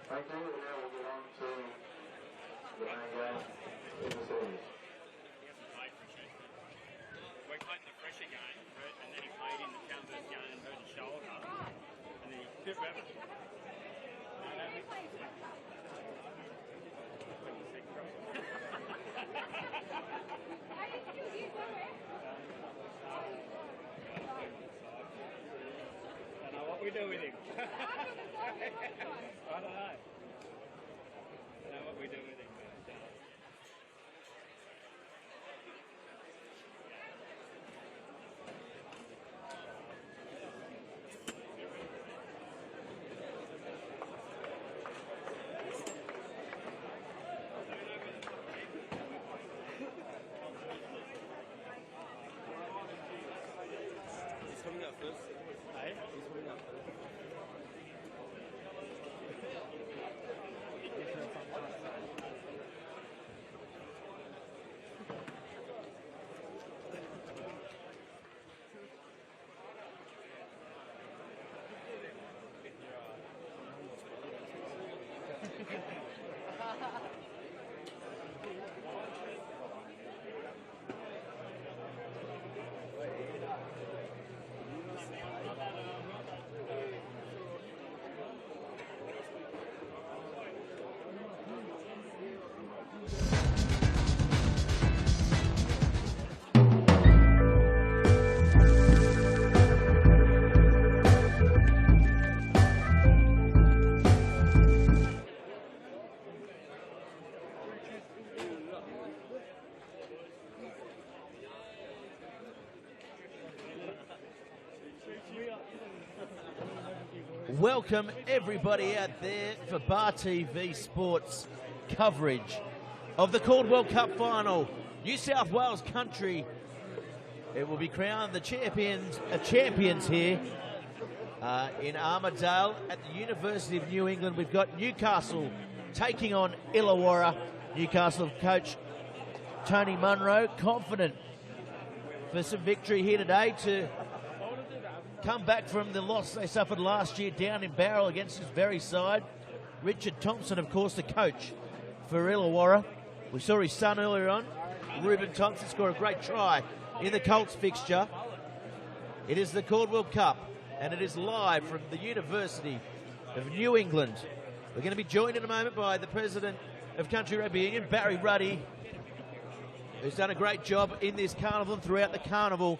Thank you, and now we'll get on to the main game in the series. We played in the pressure game, and then he played in the Caldwell game and hurt his shoulder, and then he hit rabbit. I don't know what we do with him. I don't know. I don't know what we do with him. He's coming out first. Hey? He's coming out first. Welcome everybody out there for Bar TV Sports coverage of the Caldwell Cup final. New South Wales country, it will be crowned the champions here in Armidale at the University of New England. We've got Newcastle taking on Illawarra. Newcastle coach Tony Munro confident for some victory here today to come back from the loss they suffered last year down in Barrel against his very side. Richard Thompson, of course, the coach for Illawarra. We saw his son earlier on. Reuben Thompson scored a great try in the Colts fixture. It is the Caldwell Cup, and it is live from the University of New England. We're going to be joined in a moment by the president of Country Rugby Union, Barry Ruddy, who's done a great job in this carnival and throughout the carnival,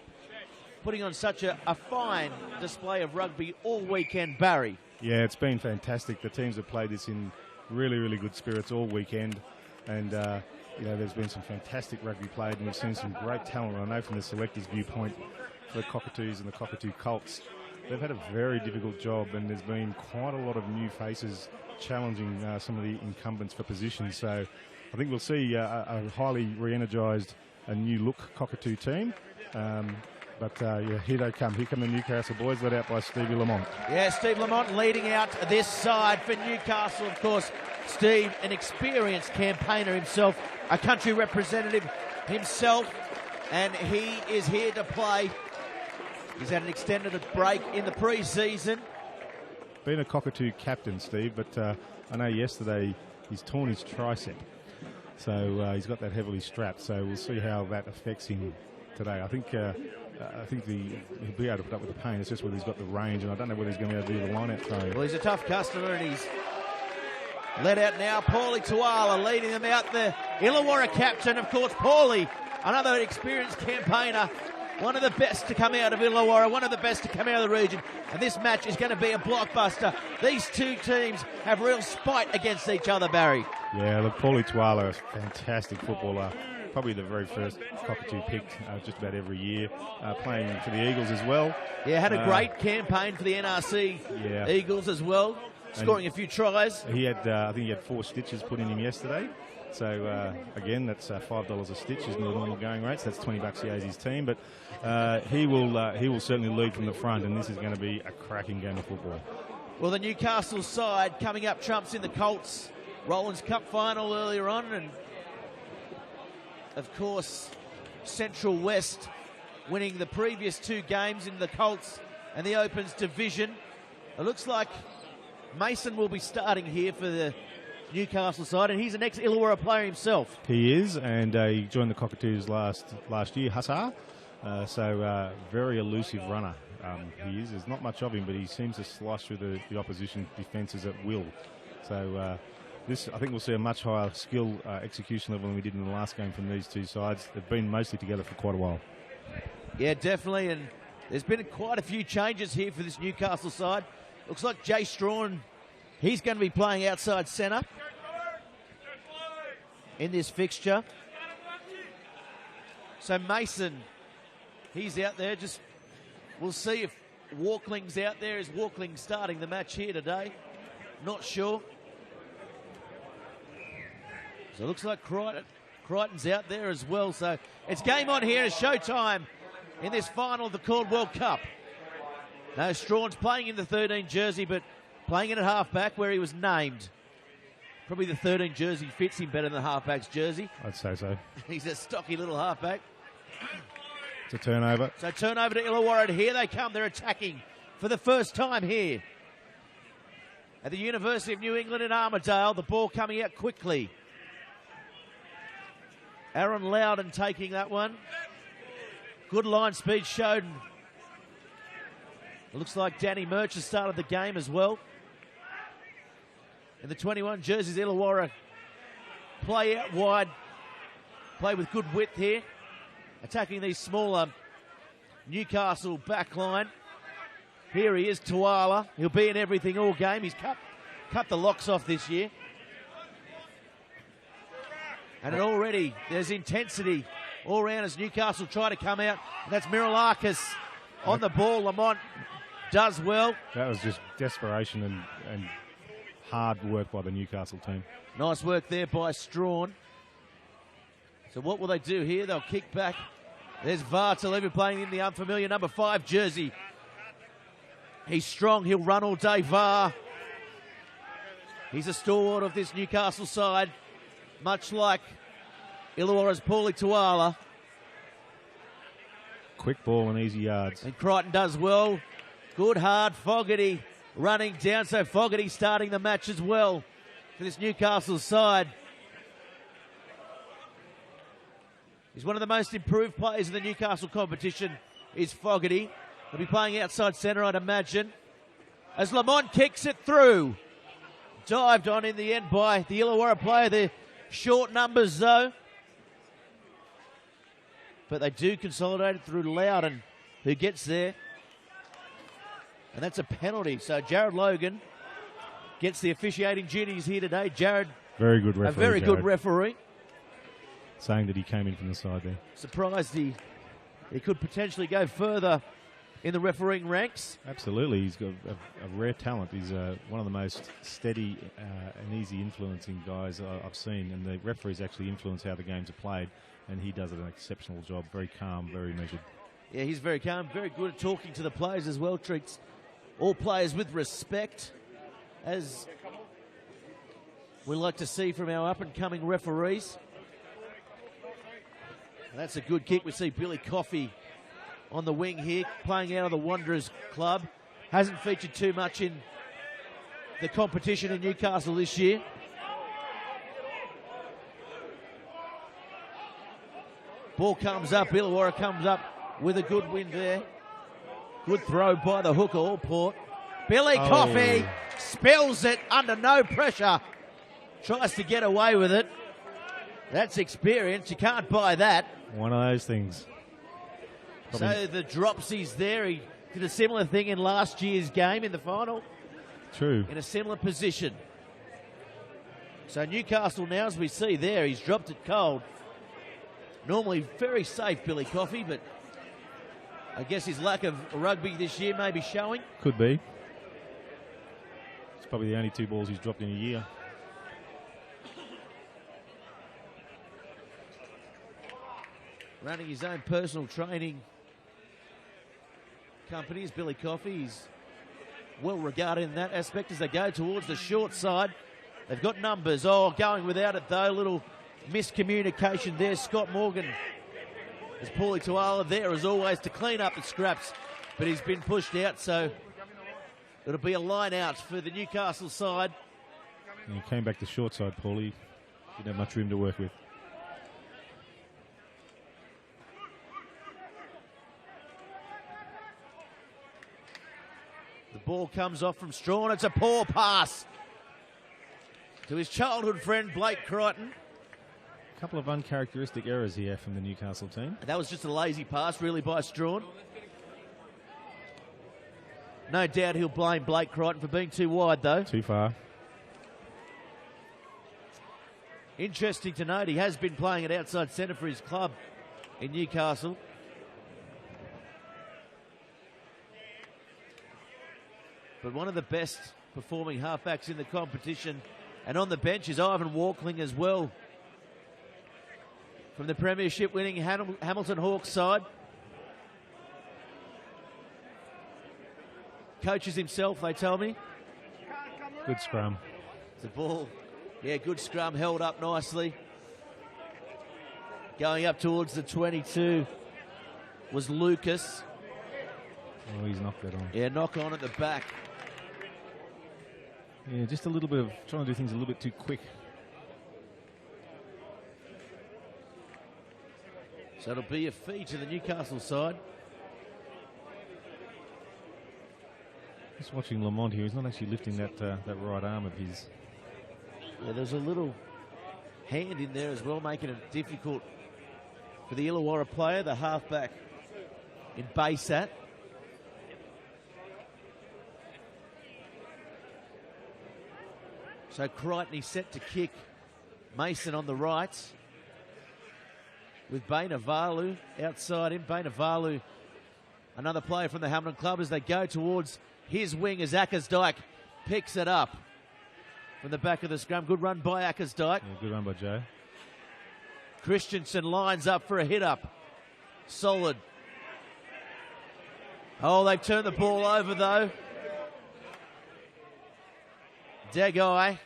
putting on such a fine display of rugby all weekend. Barry. Yeah, it's been fantastic. The teams have played this in really, really good spirits all weekend. And, you know, there's been some fantastic rugby played, and we've seen some great talent. I know from the selectors' viewpoint for the Cockatoos and the Cockatoo Colts, they've had a very difficult job, and there's been quite a lot of new faces challenging some of the incumbents for positions. So I think we'll see a highly re-energised, a new-look Cockatoo team. But yeah, here they come. Here come the Newcastle boys, led out by Stevie Lamont. Yeah, Steve Lamont leading out this side for Newcastle. Of course, Steve, an experienced campaigner himself, a country representative himself, and he is here to play. He's had an extended break in the pre-season. Been a Cockatoo captain, Steve, but I know yesterday he's torn his tricep. So he's got that heavily strapped, so we'll see how that affects him today. I think he'll be able to put up with the pain. It's just whether he's got the range, and I don't know whether he's going to be able to do the line-out throw. Well, he's a tough customer, and he's led out now. Paulie Tuala leading them out. The Illawarra captain, of course, Paulie, another experienced campaigner, one of the best to come out of Illawarra, one of the best to come out of the region. And this match is going to be a blockbuster. These two teams have real spite against each other, Barry. Yeah, look, Paulie Tuala is a fantastic footballer. Probably the very first Cockatoo picked just about every year, playing for the Eagles as well. Yeah, had a great campaign for the NRC Eagles as well, scoring a few tries. He had, I think he had 4 stitches put in him yesterday. So, again, that's $5 a stitch is the normal going rate, so that's $20 he owes his team. But he will certainly lead from the front, and this is going to be a cracking game of football. Well, the Newcastle side coming up trumps in the Colts Rollins Cup final earlier on, and of course, Central West winning the previous 2 games in the Colts and the Opens division. It looks like Mason will be starting here for the Newcastle side, and he's an ex-Illawarra player himself. He is, and he joined the Cockatoos last year, Hussar. Very elusive runner. He is. There's not much of him, but he seems to slice through the opposition defences at will. So this, I think we'll see a much higher skill execution level than we did in the last game from these two sides. They've been mostly together for quite a while. Yeah, definitely, and there's been quite a few changes here for this Newcastle side. Looks like Jay Strawn, he's going to be playing outside centre in this fixture. So Mason, he's out there. Just we'll see if Walkling's out there. Is Walkling starting the match here today? Not sure. So it looks like Crichton's out there as well. So it's game on here. It's showtime in this final of the Caldwell Cup. No, Strawn's playing in the 13 jersey, but playing it at halfback where he was named. Probably the 13 jersey fits him better than the halfback's jersey. I'd say so. He's a stocky little halfback. It's a turnover. So turnover to Illawarra, and here they come. They're attacking for the first time here at the University of New England in Armidale. The ball coming out quickly. Aaron Loudon taking that one. Good line speed showed. It looks like Danny Murch has started the game as well. In the 21 jerseys, Illawarra play out wide. Play with good width here. Attacking these smaller Newcastle back line. Here he is, Tuala. He'll be in everything all game. He's cut the locks off this year. And already there's intensity all around as Newcastle try to come out. And that's Mirilakis on the ball. Lamont does well. That was just desperation and hard work by the Newcastle team. Nice work there by Strawn. So what will they do here? They'll kick back. There's Vartalev playing in the unfamiliar number 5 jersey. He's strong. He'll run all day, Var. He's a stalwart of this Newcastle side, much like Illawarra's Paulie Tuala. Quick ball and easy yards. And Crichton does well. Good, hard Fogarty running down. So Fogarty starting the match as well for this Newcastle side. He's one of the most improved players in the Newcastle competition, is Fogarty. He'll be playing outside centre, I'd imagine. As Lamont kicks it through. Dived on in the end by the Illawarra player. The short numbers, though. But they do consolidate it through Loudon, who gets there. And that's a penalty. So Jared Logan gets the officiating duties here today. Jared, very good referee. A very Jared. good referee. Saying that he came in from the side there. Surprised he could potentially go further in the refereeing ranks. Absolutely. He's got a rare talent. He's one of the most steady and easy influencing guys I've seen. And the referees actually influence how the games are played. And he does an exceptional job. Very calm, very measured. Yeah, he's very calm, very good at talking to the players as well. Treats all players with respect, as we like to see from our up-and-coming referees. And that's a good kick. We see Billy Coffey on the wing here, playing out of the Wanderers club. Hasn't featured too much in the competition in Newcastle this year. Ball comes up, Illawarra comes up with a good win there. Good throw by the hooker, Allport. Billy Coffey spills it under no pressure. Tries to get away with it. That's experience. You can't buy that. One of those things. So the dropsies there. He did a similar thing in last year's game in the final. True. In a similar position. So Newcastle now, as we see there, he's dropped it cold. Normally very safe, Billy Coffey, but I guess his lack of rugby this year may be showing. Could be. It's probably the only 2 balls he's dropped in a year. Running his own personal training company is Billy Coffey. He's well regarded in that aspect as they go towards the short side. They've got numbers. Going without it though. Little miscommunication there. Scott Morgan as Paulie Tuala there as always to clean up the scraps but he's been pushed out, so it'll be a line out for the Newcastle side. And he came back to short side, Paulie. Didn't have much room to work with. The ball comes off from Strawn. It's a poor pass to his childhood friend, Blake Crichton. A couple of uncharacteristic errors here from the Newcastle team. And that was just a lazy pass, really, by Strawn. No doubt he'll blame Blake Crichton for being too wide, though. Too far. Interesting to note, he has been playing at outside centre for his club in Newcastle. But one of the best performing halfbacks in the competition. And on the bench is Ivan Walkling as well, from the premiership winning Hamilton Hawks side. Coaches himself, they tell me. Good scrum. The ball, yeah, good scrum, held up nicely. Going up towards the 22 was Lucas. Oh, he's knocked that on. Yeah, knock on at the back. Yeah, just a little bit of trying to do things a little bit too quick. So it'll be a fee to the Newcastle side. Just watching Lamont here, he's not actually lifting that right arm of his. Yeah, there's a little hand in there as well, making it difficult for the Illawarra player, the halfback in Baysat. So Crichton, he's set to kick. Mason on the right with Bainavalu outside him. Bainavalu, another player from the Hamilton club, as they go towards his wing as Ackersdyke picks it up from the back of the scrum. Good run by Ackersdyke. Yeah, good run by Joe. Christensen lines up for a hit up. Solid. Oh, they've turned the ball over though. Degai.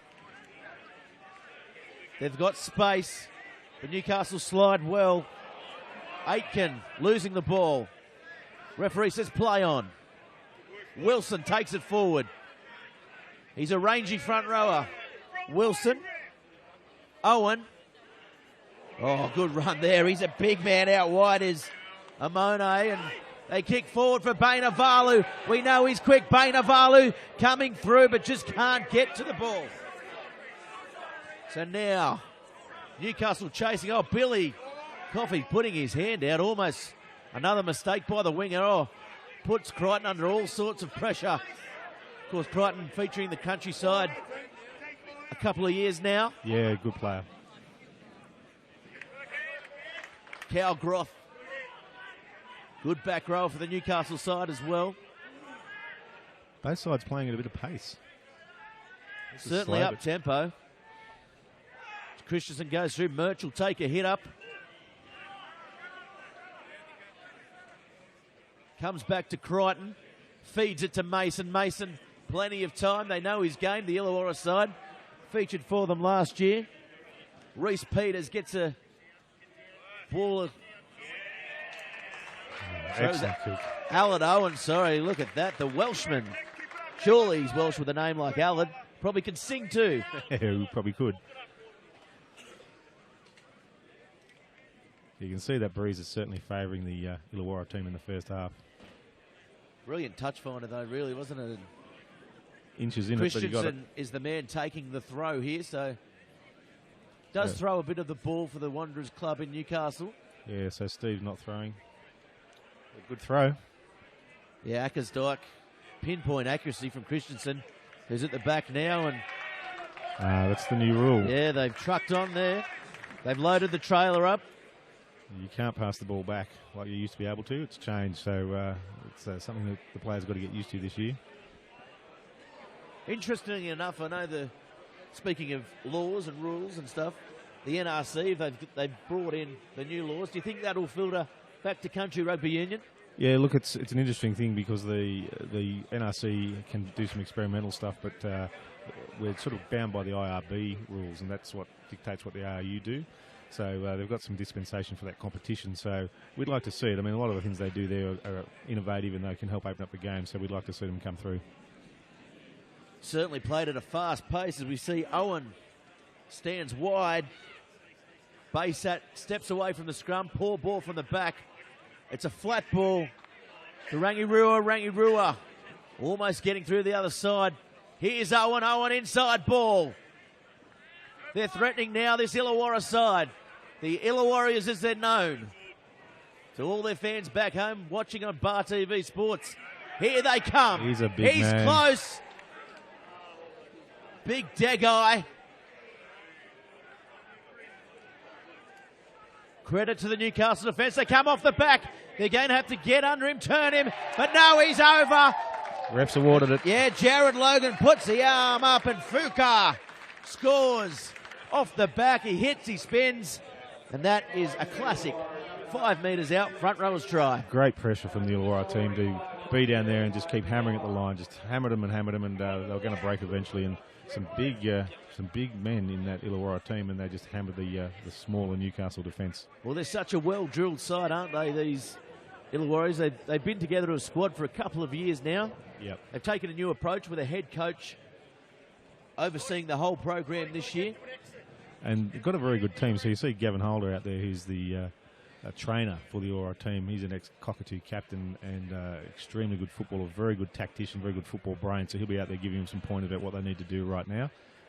They've got space. The Newcastle slide well. Aitken losing the ball. Referee says play on. Wilson takes it forward. He's a rangy front rower. Wilson. Owen. Oh, good run there. He's a big man out wide, is Amone, and they kick forward for Bainavalu. We know he's quick. Bainavalu coming through, but just can't get to the ball. So now, Newcastle chasing. Oh, Billy Coffey putting his hand out. Almost another mistake by the winger. Oh, puts Crichton under all sorts of pressure. Of course, Crichton featuring the countryside a couple of years now. Yeah, good player. Calgroth. Good back row for the Newcastle side as well. Both sides playing at a bit of pace. Certainly up tempo. Christensen goes through. Murch will take a hit up. Comes back to Crichton. Feeds it to Mason. Mason, plenty of time. They know his game. The Illawarra side featured for them last year. Reese Peters gets a ball. Excellent kick. Allard Owen, sorry, look at that. The Welshman. Surely he's Welsh with a name like Allard. Probably can sing too. Yeah, he probably could. You can see that breeze is certainly favouring the Illawarra team in the first half. Brilliant touch finder though, really, wasn't it? Inches in it, but he got it. Christensen is the man taking the throw here, so does throw a bit of the ball for the Wanderers club in Newcastle. Yeah, so Steve's not throwing. A good throw. Yeah, Ackersdyke, pinpoint accuracy from Christensen, who's at the back now, and that's the new rule. yeah, they've trucked on there. They've loaded the trailer up. You can't pass the ball back like you used to be able to. It's changed, so it's something that the players got to get used to this year. Interestingly enough, I know speaking of laws and rules and stuff, the NRC, they've brought in the new laws. Do you think that'll filter back to country rugby union? Yeah, look, it's an interesting thing because the NRC can do some experimental stuff, but we're sort of bound by the IRB rules, and that's what dictates what the ARU do. So they've got some dispensation for that competition. So we'd like to see it. I mean, a lot of the things they do there are innovative and they can help open up the game. So we'd like to see them come through. Certainly played at a fast pace as we see Owen stands wide. Baysat steps away from the scrum. Poor ball from the back. It's a flat ball to Rangirua. Rangirua almost getting through the other side. Here's Owen. Owen inside ball. They're threatening now this Illawarra side. The Illawarriors as they're known. To all their fans back home watching on Bar TV Sports. Here they come. He's a big man. He's close. Big Degai. Credit to the Newcastle defence. They come off the back. They're going to have to get under him, turn him. But no, he's over. Refs awarded it. Yeah, Jared Logan puts the arm up and Fuka scores off the back. He hits, he spins. And that is a classic 5 metres out, front rowers try. Great pressure from the Illawarra team to be down there and just keep hammering at the line. Just hammered them, and they were going to break eventually. And some big men in that Illawarra team, and they just hammered the smaller Newcastle defence. Well, they're such a well-drilled side, aren't they, these Illawarriors? They've been together as a squad for a couple of years now. Yep. They've taken a new approach with a head coach overseeing the whole program this year. And they've got a very good team. So you see Gavin Holder out there, who's the trainer for the Illawarra team. He's an ex-Cockatoo captain and extremely good footballer, very good tactician, very good football brain. So he'll be out there giving them some point about what they need to do right now.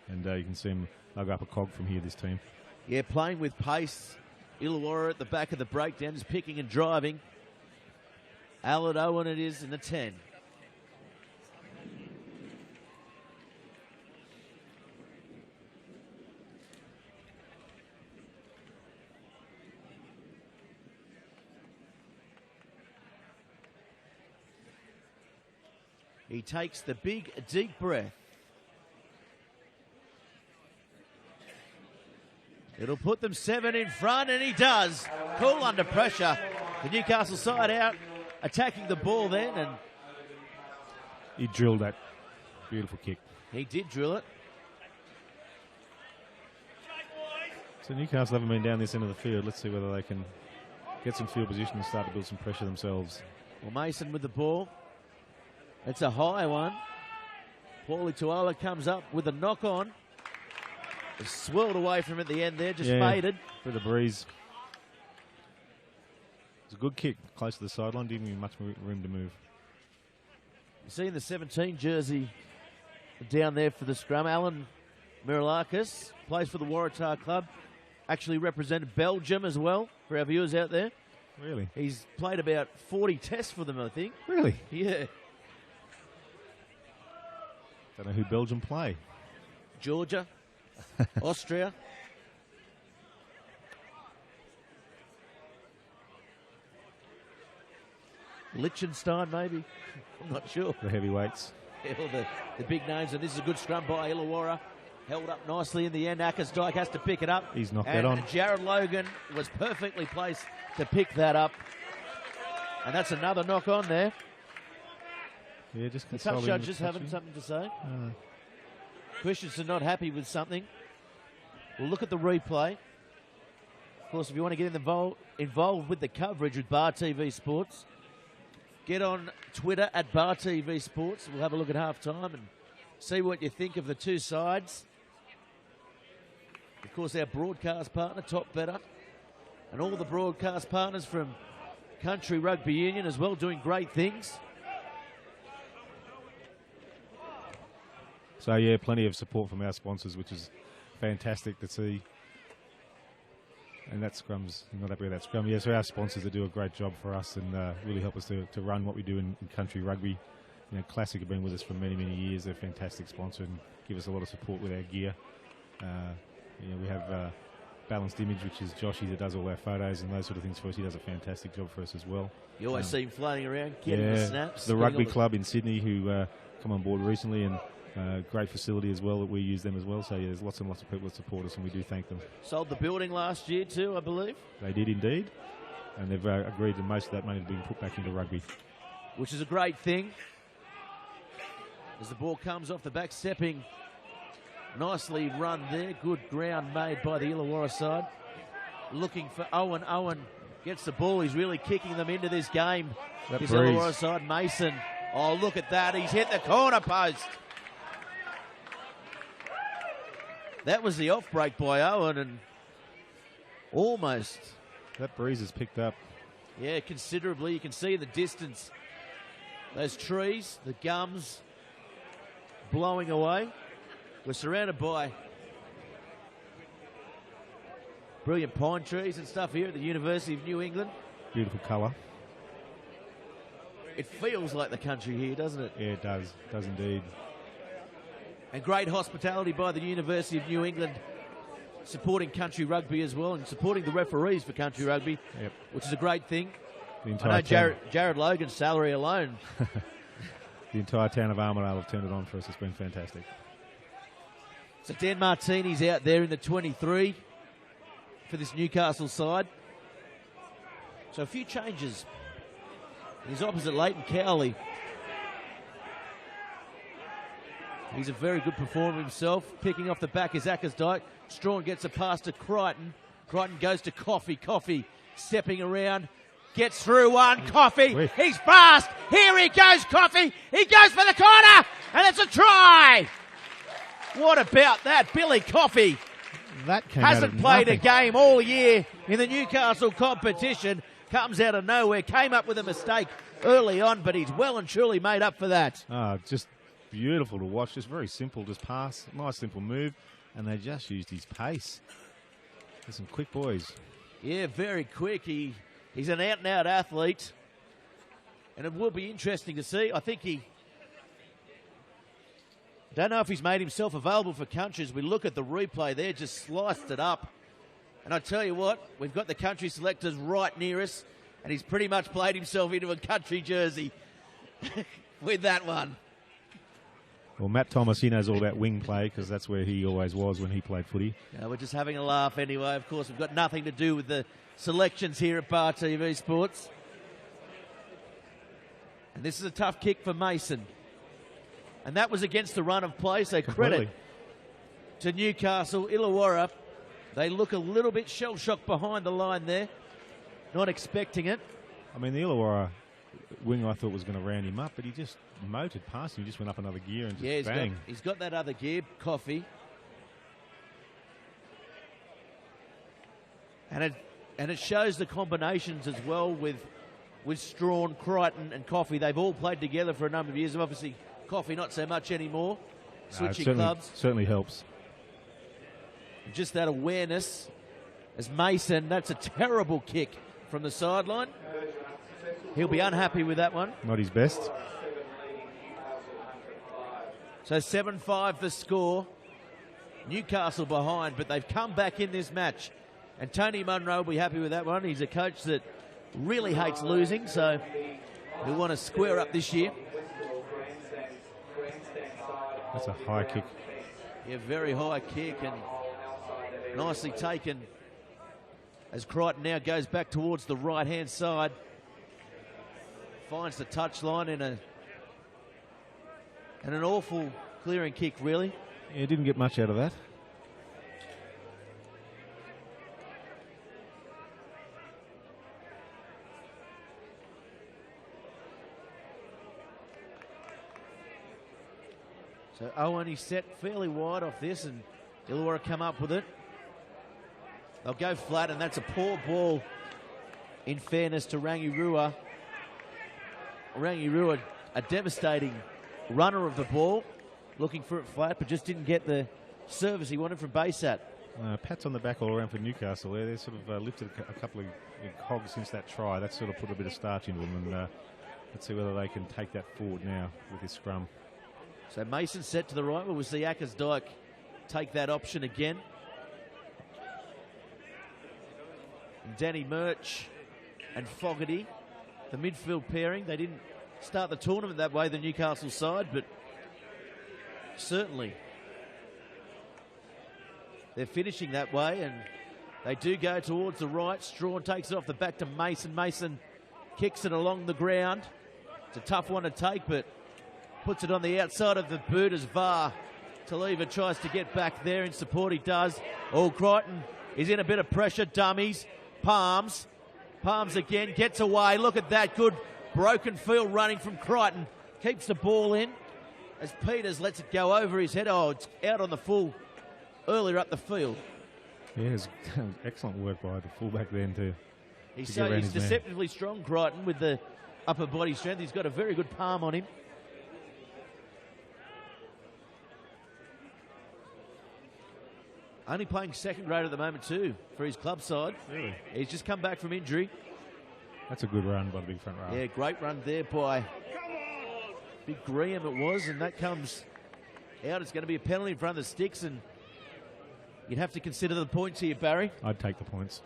And you can see him lug up a cog from here, this team. Yeah, playing with pace. Illawarra at the back of the breakdown, just picking and driving. Allard Owen it is in the 10. He takes the big, deep breath. It'll put them 7 in front, and he does. Cool under pressure. The Newcastle side out, attacking the ball then, and he drilled that beautiful kick. He did drill it. So Newcastle haven't been down this end of the field. Let's see whether they can get some field position and start to build some pressure themselves. Well, Mason with the ball. It's a high one. Paulie Tuala comes up with a knock on. It's swirled away from him at the end there, just faded. Through the breeze. It's a good kick, close to the sideline, didn't give him much room to move. You see in the 17 jersey down there for the scrum, Alan Mirilakis plays for the Waratah Club. Actually represented Belgium as well, for our viewers out there. Really? He's played about 40 tests for them, I think. Really? Yeah. Don't know who Belgium play. Georgia, Austria. Liechtenstein, maybe. I'm not sure. The heavyweights. Yeah, well, the big names, and this is a good scrum by Illawarra. Held up nicely in the end. Akas Dyke has to pick it up. He's knocked that on. Jared Logan was perfectly placed to pick that up. And that's another knock on there. Yeah, just the touch judges having something to say. Christensen not happy with something. We'll look at the replay. Of course, if you want to get involved with the coverage with Bar TV Sports, get on Twitter at Bar TV Sports. We'll have a look at halftime and see what you think of the two sides. Of course, our broadcast partner, Top Better, and all the broadcast partners from Country Rugby Union as well, doing great things. So, yeah, plenty of support from our sponsors, which is fantastic to see. And that scrum's not happy with that scrum. Yeah, so our sponsors that do a great job for us and really help us to run what we do in country rugby. You know, Classic have been with us for many, many years. They're a fantastic sponsor and give us a lot of support with our gear. You know, we have Balanced Image, which is Joshy that does all our photos and those sort of things for us. He does a fantastic job for us as well. You always see him floating around, getting the snaps. The rugby club in Sydney who come on board recently, and great facility as well that we use them as well. So yeah, there's lots and lots of people that support us, and we do thank them. Sold the building last year too, I believe. They did indeed, and they've agreed that most of that money is being put back into rugby, which is a great thing. As the ball comes off the back, stepping Nicely run there. Good ground made by the Illawarra side. Looking for Owen. Owen gets the ball. He's really kicking them into this game. This Illawarra side. Mason. Oh, look at that. He's hit the corner post. That was the off break by Owen, and almost. That breeze has picked up. Yeah, considerably. You can see the distance. Those trees, the gums blowing away. We're surrounded by brilliant pine trees and stuff here at the University of New England. Beautiful colour. It feels like the country here, doesn't it? Yeah, it does. It does indeed. And great hospitality by the University of New England, supporting country rugby as well and supporting the referees for country rugby, which is a great thing. I know Jared Logan's salary alone. The entire town of Armidale have turned it on for us. It's been fantastic. So Dan Martini's out there in the 23 for this Newcastle side. So a few changes. He's opposite Leighton Cowley. He's a very good performer himself. Kicking off the back is Ackersdyke. Strawn gets a pass to Crichton. Crichton goes to Coffey. Coffey stepping around. Gets through one. Coffey. He's fast. Here he goes, Coffey. He goes for the corner. And it's a try. What about that? Billy Coffey hasn't played a game all year in the Newcastle competition. Comes out of nowhere. Came up with a mistake early on, but he's well and truly made up for that. Just beautiful to watch. Just very simple. Just pass. Nice simple move. And they just used his pace. There's some quick boys. Yeah, very quick. He's an out-and-out athlete. And it will be interesting to see. I think don't know if he's made himself available for country. As we look at the replay there, just sliced it up. And I tell you what, we've got the country selectors right near us, and he's pretty much played himself into a country jersey with that one. Well, Matt Thomas, he knows all about wing play because that's where he always was when he played footy. We're just having a laugh anyway. Of course, we've got nothing to do with the selections here at Bar TV Sports. And this is a tough kick for Mason. And that was against the run of play, so credit to Newcastle. Illawarra, they look a little bit shell-shocked behind the line there, not expecting it. I mean, the Illawarra wing I thought was going to round him up, but he just motored past him. He just went up another gear and just bang. He's got that other gear, Coffey. And it shows the combinations as well with Strawn, Crichton and Coffey. They've all played together for a number of years. Obviously, Coffey not so much anymore. Switching clubs. Certainly helps. Just that awareness as Mason, that's a terrible kick from the sideline. He'll be unhappy with that one. Not his best. So 7-5 the score. Newcastle behind, but they've come back in this match. And Tony Munro will be happy with that one. He's a coach that really hates losing, so he'll want to square up this year. That's a high kick. Yeah, very high kick and nicely taken as Crichton now goes back towards the right-hand side. Finds the touchline in an awful clearing kick, really. Yeah, didn't get much out of that. So Owen, he's set fairly wide off this, and Illawarra come up with it. They'll go flat, and that's a poor ball, in fairness to Rangirua. Rangirua, a devastating runner of the ball, looking for it flat, but just didn't get the service he wanted from Baysat. Pats on the back all around for Newcastle there. They sort of lifted a couple of cogs since that try. That sort of put a bit of starch into them, and let's see whether they can take that forward now with this scrum. So Mason set to the right. We'll see Ackersdyke take that option again. And Danny Murch and Fogarty, the midfield pairing. They didn't start the tournament that way, the Newcastle side, but certainly they're finishing that way, and they do go towards the right. Strawn takes it off the back to Mason. Mason kicks it along the ground. It's a tough one to take, but puts it on the outside of the boot as VAR Taliva tries to get back there in support. He does. Oh, Crichton is in a bit of pressure. Dummies. Palms again. Gets away. Look at that. Good broken field running from Crichton. Keeps the ball in as Peters lets it go over his head. Oh, it's out on the full earlier up the field. Yeah, it's excellent work by the fullback then too. He's deceptively strong, Crichton, with the upper body strength. He's got a very good palm on him. Only playing second grade at the moment too for his club side. Really? He's just come back from injury. That's a good run by the big front row. Yeah, great run there by Big Graham it was, and that comes out. It's going to be a penalty in front of the sticks, and you'd have to consider the points here, Barry. I'd take the points.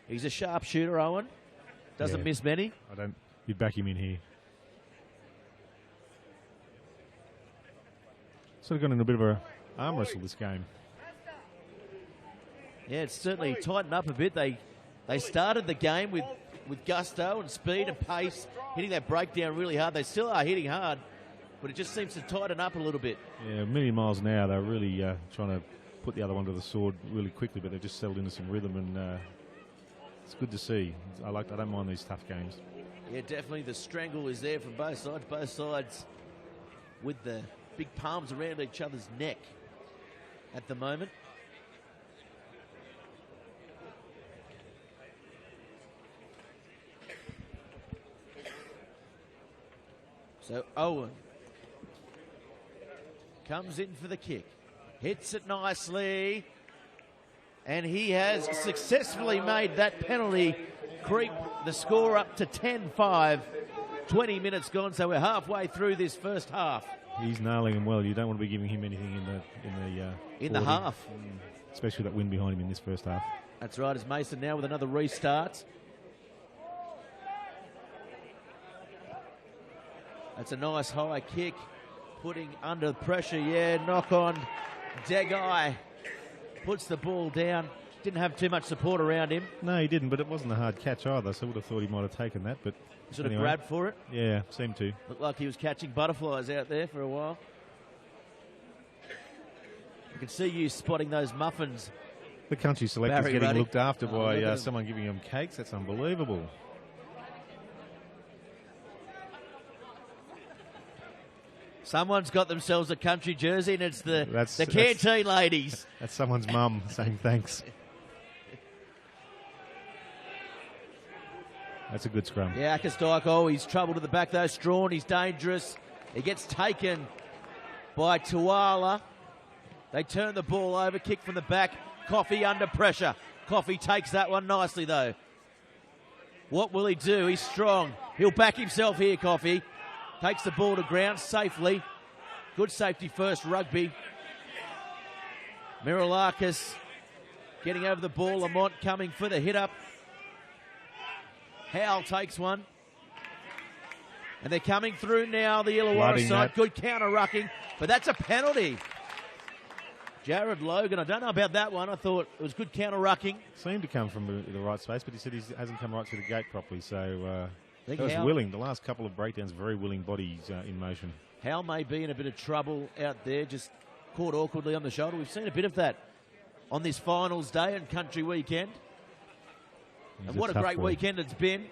He's a sharpshooter, Owen. Doesn't miss many. You'd back him in here. Sort of got in a bit of a arm wrestle this game. Yeah, it's certainly tightened up a bit. They started the game with gusto and speed and pace, hitting that breakdown really hard. They still are hitting hard, but it just seems to tighten up a little bit. Yeah, a million miles an hour. They're really trying to put the other one to the sword really quickly, but they've just settled into some rhythm, and it's good to see. I don't mind these tough games. Yeah, definitely the strangle is there from both sides. Both sides with the big palms around each other's neck at the moment. So Owen comes in for the kick, hits it nicely, and he has successfully made that penalty creep the score up to 10-5. 20 minutes gone, so we're halfway through this first half. He's nailing him well. You don't want to be giving him anything in the half, especially that wind behind him in this first half. That's right. As Mason now with another restart. That's a nice high kick, putting under pressure. Yeah, knock on. Degai puts the ball down. Didn't have too much support around him. No, he didn't, but it wasn't a hard catch either, so I would have thought he might have taken that. But sort of grabbed for it. Yeah, seemed to. Looked like he was catching butterflies out there for a while. You can see you spotting those muffins. The country selector's Barry getting Ruddy. looked after by someone giving him cakes. That's unbelievable. Someone's got themselves a country jersey, and it's the canteen ladies. That's someone's mum saying thanks. That's a good scrum. Yeah, Akasdyke, he's troubled at the back though. Strawn, he's dangerous. He gets taken by Tuala. They turn the ball over, kick from the back. Coffey under pressure. Coffey takes that one nicely though. What will he do? He's strong. He'll back himself here, Coffey. Takes the ball to ground safely. Good safety first, Rugby. Mirilakis getting over the ball. Lamont coming for the hit up. Howell takes one. And they're coming through now, the Illawarra side. Good counter-rucking, but that's a penalty. Jared Logan, I don't know about that one. I thought it was good counter-rucking. Seemed to come from the right space, but he said he hasn't come right through the gate properly, so that was Howell, willing. The last couple of breakdowns, very willing bodies in motion. Howell may be in a bit of trouble out there, just caught awkwardly on the shoulder. We've seen a bit of that on this finals day and country weekend. And what a great weekend it's been.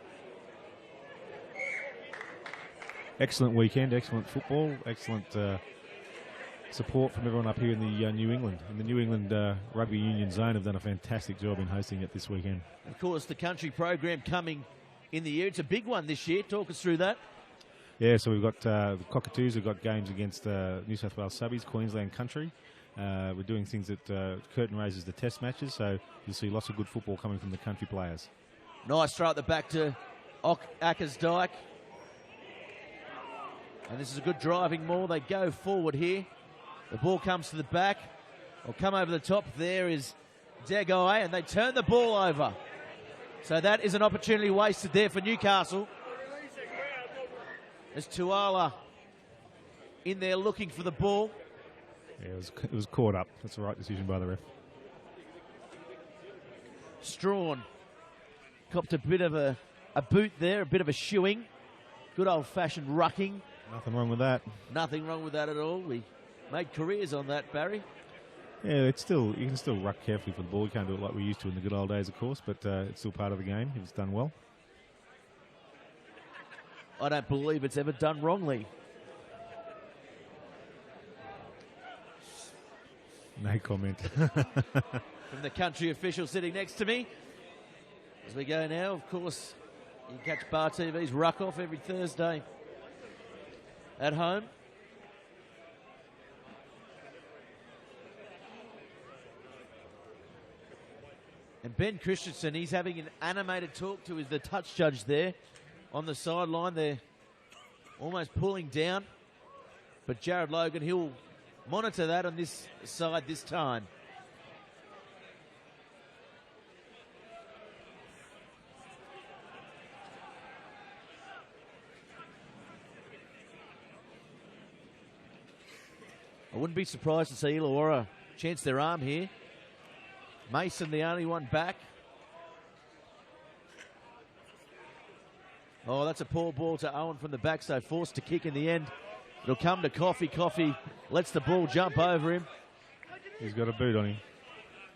Excellent weekend, excellent football, excellent support from everyone up here in the New England. And the New England Rugby Union Zone have done a fantastic job in hosting it this weekend. Of course, the country program coming in the year. It's a big one this year. Talk us through that. Yeah, so we've got the Cockatoos have got games against New South Wales Subbies, Queensland Country. We're doing things that curtain raises the test matches, so you'll see lots of good football coming from the country players. Nice throw at the back to Akasdyke. And this is a good driving maul. They go forward here. The ball comes to the back. Or come over the top. There is Degai, and they turn the ball over. So that is an opportunity wasted there for Newcastle. There's Tuala in there looking for the ball. Yeah, it was caught up. That's the right decision by the ref. Strawn copped a bit of a a boot there, a bit of a shoeing. Good old-fashioned rucking. Nothing wrong with that. Nothing wrong with that at all. We made careers on that, Barry. Yeah, it's still, you can still ruck carefully for the ball. You can't do it like we used to in the good old days, of course, but it's still part of the game if it's done well. I don't believe it's ever done wrongly. No comment. From the country official sitting next to me. As we go now, of course, you can catch Bar TV's Ruck Off every Thursday at home. And Ben Christensen, he's having an animated talk to the touch judge there on the sideline. They're almost pulling down. But Jared Logan, he'll monitor that on this side this time. I wouldn't be surprised to see Illawarra chance their arm here. Mason, the only one back. Oh, that's a poor ball to Owen from the back, so forced to kick in the end. It'll come to Coffey. Coffey lets the ball jump over him. He's got a boot on him.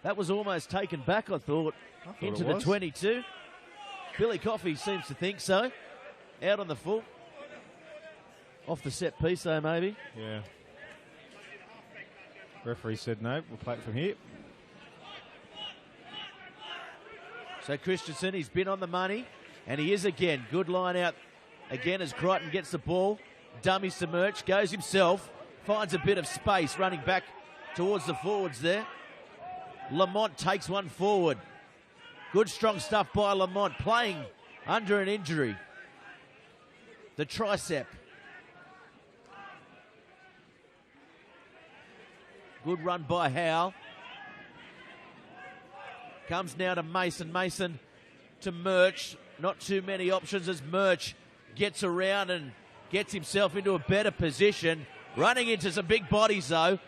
That was almost taken back, I thought into the 22. Billy Coffey seems to think so. Out on the full. Off the set piece, though, maybe. Yeah. Referee said no, we'll play it from here. So Christensen, he's been on the money, and he is again. Good line out again as Crichton gets the ball. Dummies to Murch, goes himself, finds a bit of space running back towards the forwards there. Lamont takes one forward. Good strong stuff by Lamont, playing under an injury. The tricep. Good run by Howe. Comes now to Mason. Mason to Murch. Not too many options as Murch gets around and gets himself into a better position. Running into some big bodies, though.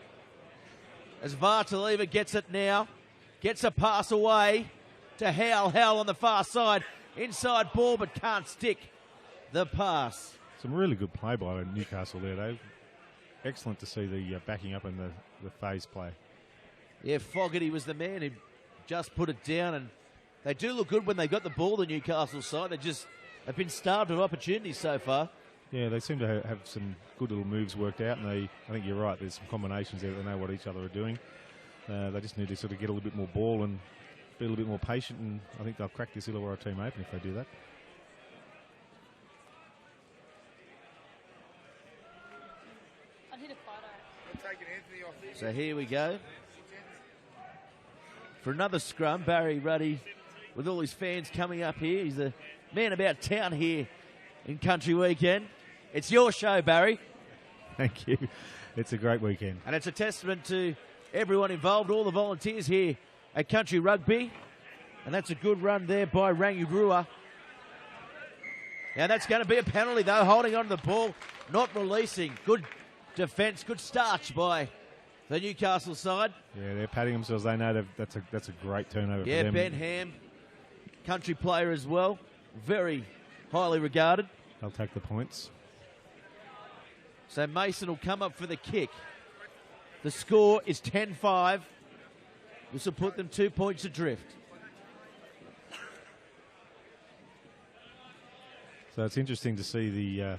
As Vartalieva gets it now. Gets a pass away to Howe. Howe on the far side. Inside ball, but can't stick the pass. Some really good play by Newcastle there, though. Excellent to see the backing up and the phase play. Yeah, Fogarty was the man who just put it down, and they do look good when they got the ball, the Newcastle side. They just have been starved of opportunities so far. Yeah, they seem to have some good little moves worked out, and I think you're right, there's some combinations there that know what each other are doing. They just need to sort of get a little bit more ball and be a little bit more patient, and I think they'll crack this Illawarra team open if they do that. So here we go. For another scrum, Barry Ruddy, with all his fans coming up here. He's a man about town here in Country Weekend. It's your show, Barry. Thank you. It's a great weekend. And it's a testament to everyone involved, all the volunteers here at Country Rugby. And that's a good run there by Rangirua. Now that's going to be a penalty, though, holding on to the ball, not releasing. Good defence, good starch by the Newcastle side. Yeah, they're patting themselves. They know that's a great turnover for them. Yeah, Ben Ham, country player as well. Very highly regarded. They'll take the points. So Mason will come up for the kick. The score is 10-5. This will put them 2 points adrift. So it's interesting to see the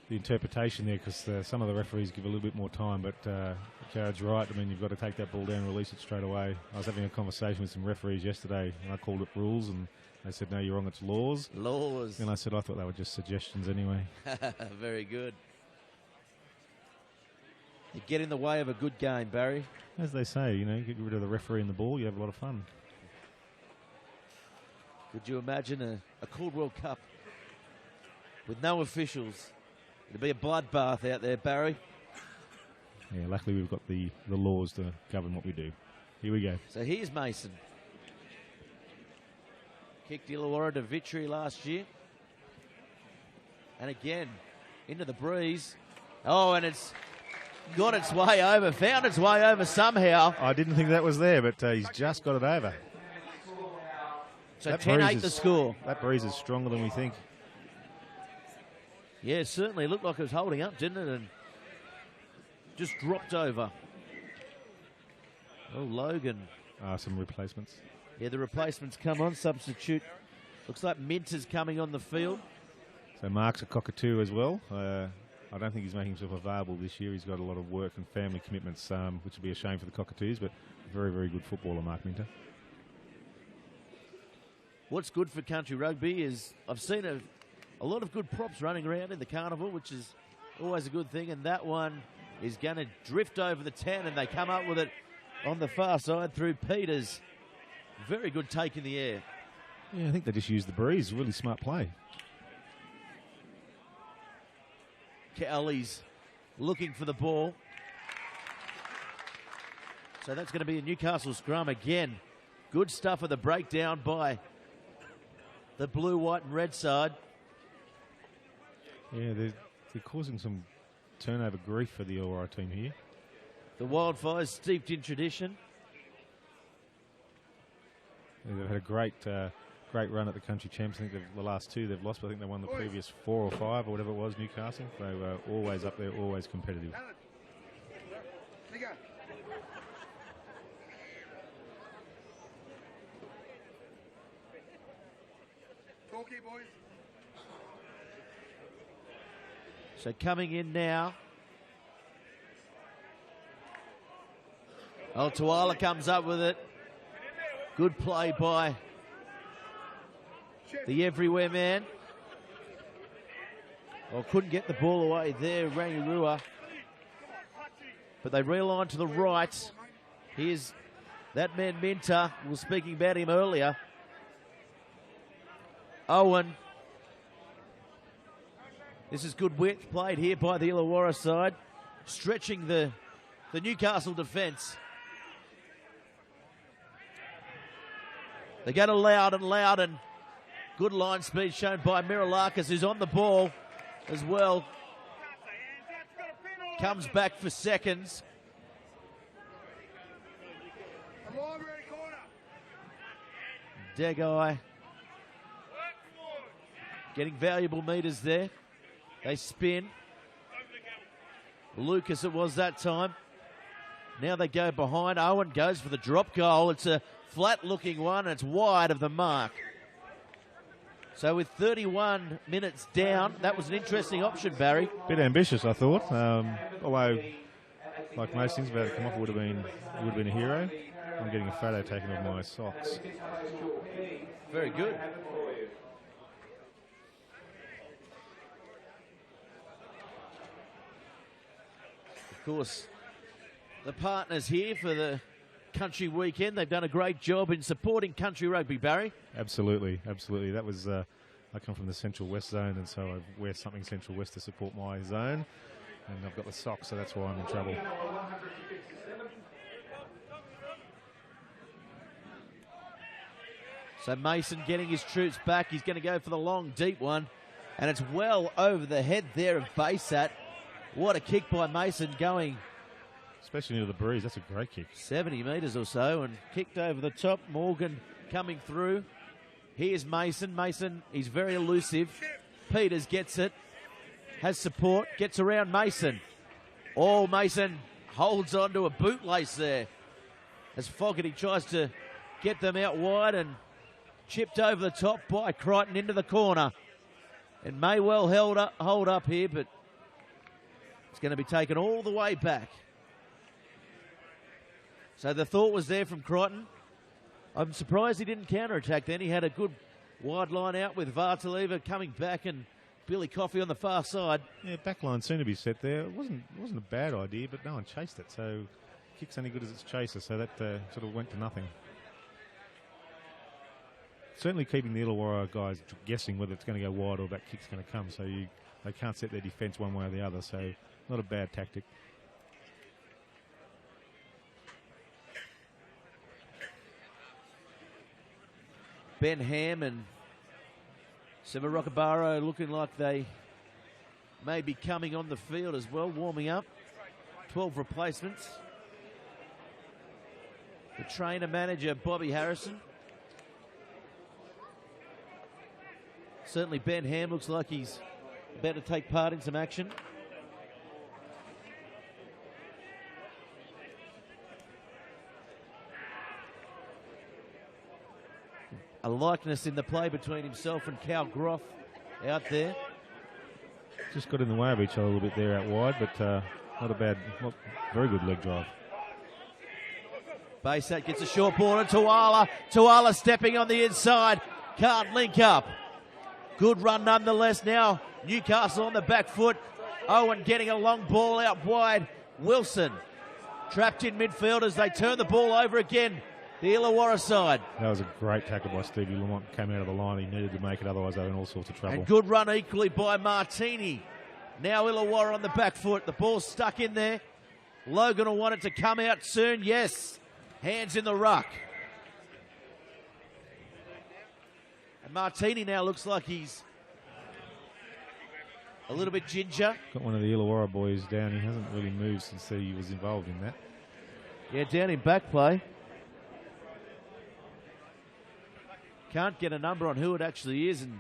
interpretation there, because some of the referees give a little bit more time, but Jared's right. I mean, you've got to take that ball down and release it straight away. I was having a conversation with some referees yesterday, and I called it rules, and they said, no, you're wrong, it's laws. Laws. And I said, I thought they were just suggestions anyway. Very good. You get in the way of a good game, Barry. As they say, you know, you get rid of the referee and the ball, you have a lot of fun. Could you imagine a Caldwell Cup with no officials? It'd be a bloodbath out there, Barry. Yeah, luckily we've got the laws to govern what we do. Here we go. So here's Mason. Kicked Illawarra to victory last year. And again, into the breeze. Oh, and it's got its way over, found its way over somehow. I didn't think that was there, but he's just got it over. So 10-8 the score. That breeze is stronger than we think. Yeah, it certainly looked like it was holding up, didn't it? And just dropped over. Oh, Logan. Some replacements. Yeah, the replacements come on. Substitute. Looks like Minter's coming on the field. So Mark's a cockatoo as well. I don't think he's making himself available this year. He's got a lot of work and family commitments, which would be a shame for the Cockatoos, but very, very good footballer, Mark Minter. What's good for country rugby is I've seen a lot of good props running around in the carnival, which is always a good thing, and that one is going to drift over the 10, and they come up with it on the far side through Peters. Very good take in the air. Yeah, I think they just used the breeze. Really smart play. Kelly's looking for the ball. So that's going to be a Newcastle scrum again. Good stuff of the breakdown by the blue, white and red side. Yeah, they're causing some turnover grief for the Illawarra team here. The Wildfires steeped in tradition. Yeah, they've had a great run at the country champs. I think the last two they've lost, but I think they won the previous 4 or 5 or whatever it was, Newcastle. They were always up there, always competitive. So coming in now. Oh, Tuala comes up with it. Good play by the everywhere man. Well, couldn't get the ball away there, Rangirua. But they realigned to the right. Here's that man Minter. We were speaking about him earlier. Owen. This is good width played here by the Illawarra side, stretching the Newcastle defence. They go to Loudon. Good line speed shown by Mirilakis, who's on the ball as well. Comes back for seconds. Degai getting valuable metres there. They spin. Lucas it was that time. Now they go behind. Owen goes for the drop goal. It's a flat-looking one, and it's wide of the mark. So with 31 minutes down, that was an interesting option, Barry. Bit ambitious, I thought. Although, like most things, about to come off, would have been a hero. I'm getting a photo taken of my socks. Very good. Of course, the partners here for the country weekend, they've done a great job in supporting country rugby, Barry. Absolutely. That was, I come from the Central West zone, and so I wear something Central West to support my zone. And I've got the socks, so that's why I'm in trouble. So Mason getting his troops back. He's going to go for the long, deep one. And it's well over the head there of Baysat. What a kick by Mason going. Especially into the breeze. That's a great kick. 70 metres or so and kicked over the top. Morgan coming through. Here's Mason. Mason, he's very elusive. Peters gets it. Has support. Gets around Mason. Oh, Mason holds on to a bootlace there. As Fogarty tries to get them out wide and chipped over the top by Crichton into the corner. And may well hold up here, but it's going to be taken all the way back. So the thought was there from Crichton. I'm surprised he didn't counter-attack then. He had a good wide line out with Vartalieva coming back and Billy Coffey on the far side. Yeah, back line soon to be set there. It wasn't a bad idea, but no one chased it. So kick's only good as its chaser, so that sort of went to nothing. Certainly keeping the Illawarra guys guessing whether it's going to go wide or that kick's going to come. So they can't set their defence one way or the other. So not a bad tactic. Ben Ham and Semarokabaro looking like they may be coming on the field as well, warming up. 12 replacements. The trainer-manager, Bobby Harrison. Certainly Ben Ham looks like he's about to take part in some action. A likeness in the play between himself and Cal Groff out there. Just got in the way of each other a little bit there out wide, but very good leg drive. Baysat gets a short ball and Tuala. Tuala stepping on the inside. Can't link up. Good run nonetheless. Now Newcastle on the back foot. Owen getting a long ball out wide. Wilson trapped in midfield as they turn the ball over again. The Illawarra side. That was a great tackle by Stevie Lamont. Came out of the line. He needed to make it, otherwise they were in all sorts of trouble. And good run equally by Martini. Now Illawarra on the back foot. The ball's stuck in there. Logan will want it to come out soon. Yes. Hands in the ruck. And Martini now looks like he's a little bit ginger. Got one of the Illawarra boys down. He hasn't really moved since he was involved in that. Yeah, down in back play. Can't get a number on who it actually is and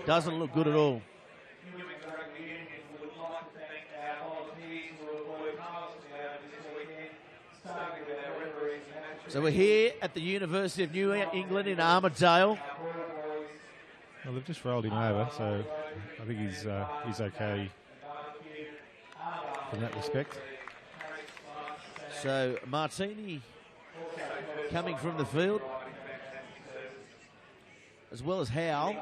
doesn't look good at all. So we're here at the University of New England in Armidale. Well, they've just rolled him over, so I think he's okay in that respect. So Martini coming from the field, as well as Howe.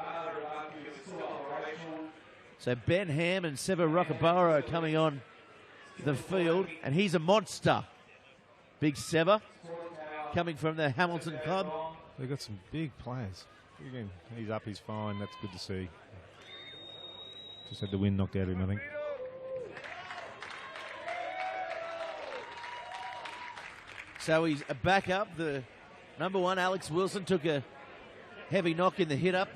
So Ben Ham and Seba Rockabaro coming on the field, and he's a monster. Big Seba coming from the Hamilton club. They've got some big players. Again, he's up, he's fine, that's good to see. Just had the wind knocked out of him, I think. So he's a backup. The number one, Alex Wilson, took a heavy knock in the hit up.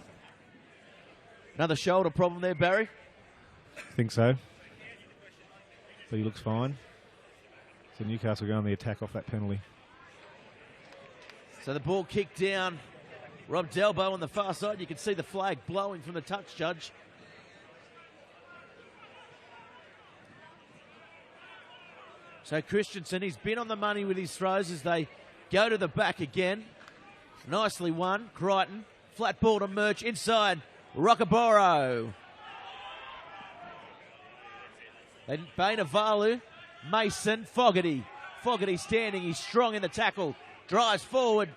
Another shoulder problem there, Barry? I think so. But he looks fine. So Newcastle go on the attack off that penalty. So the ball kicked down. Rob Delbo on the far side. You can see the flag blowing from the touch judge. So Christensen, he's been on the money with his throws as they go to the back again. Nicely won. Crichton. Flat ball to Murch. Inside. Rockaboro. Bainavalu. Mason. Fogarty. Fogarty standing. He's strong in the tackle. Drives forward.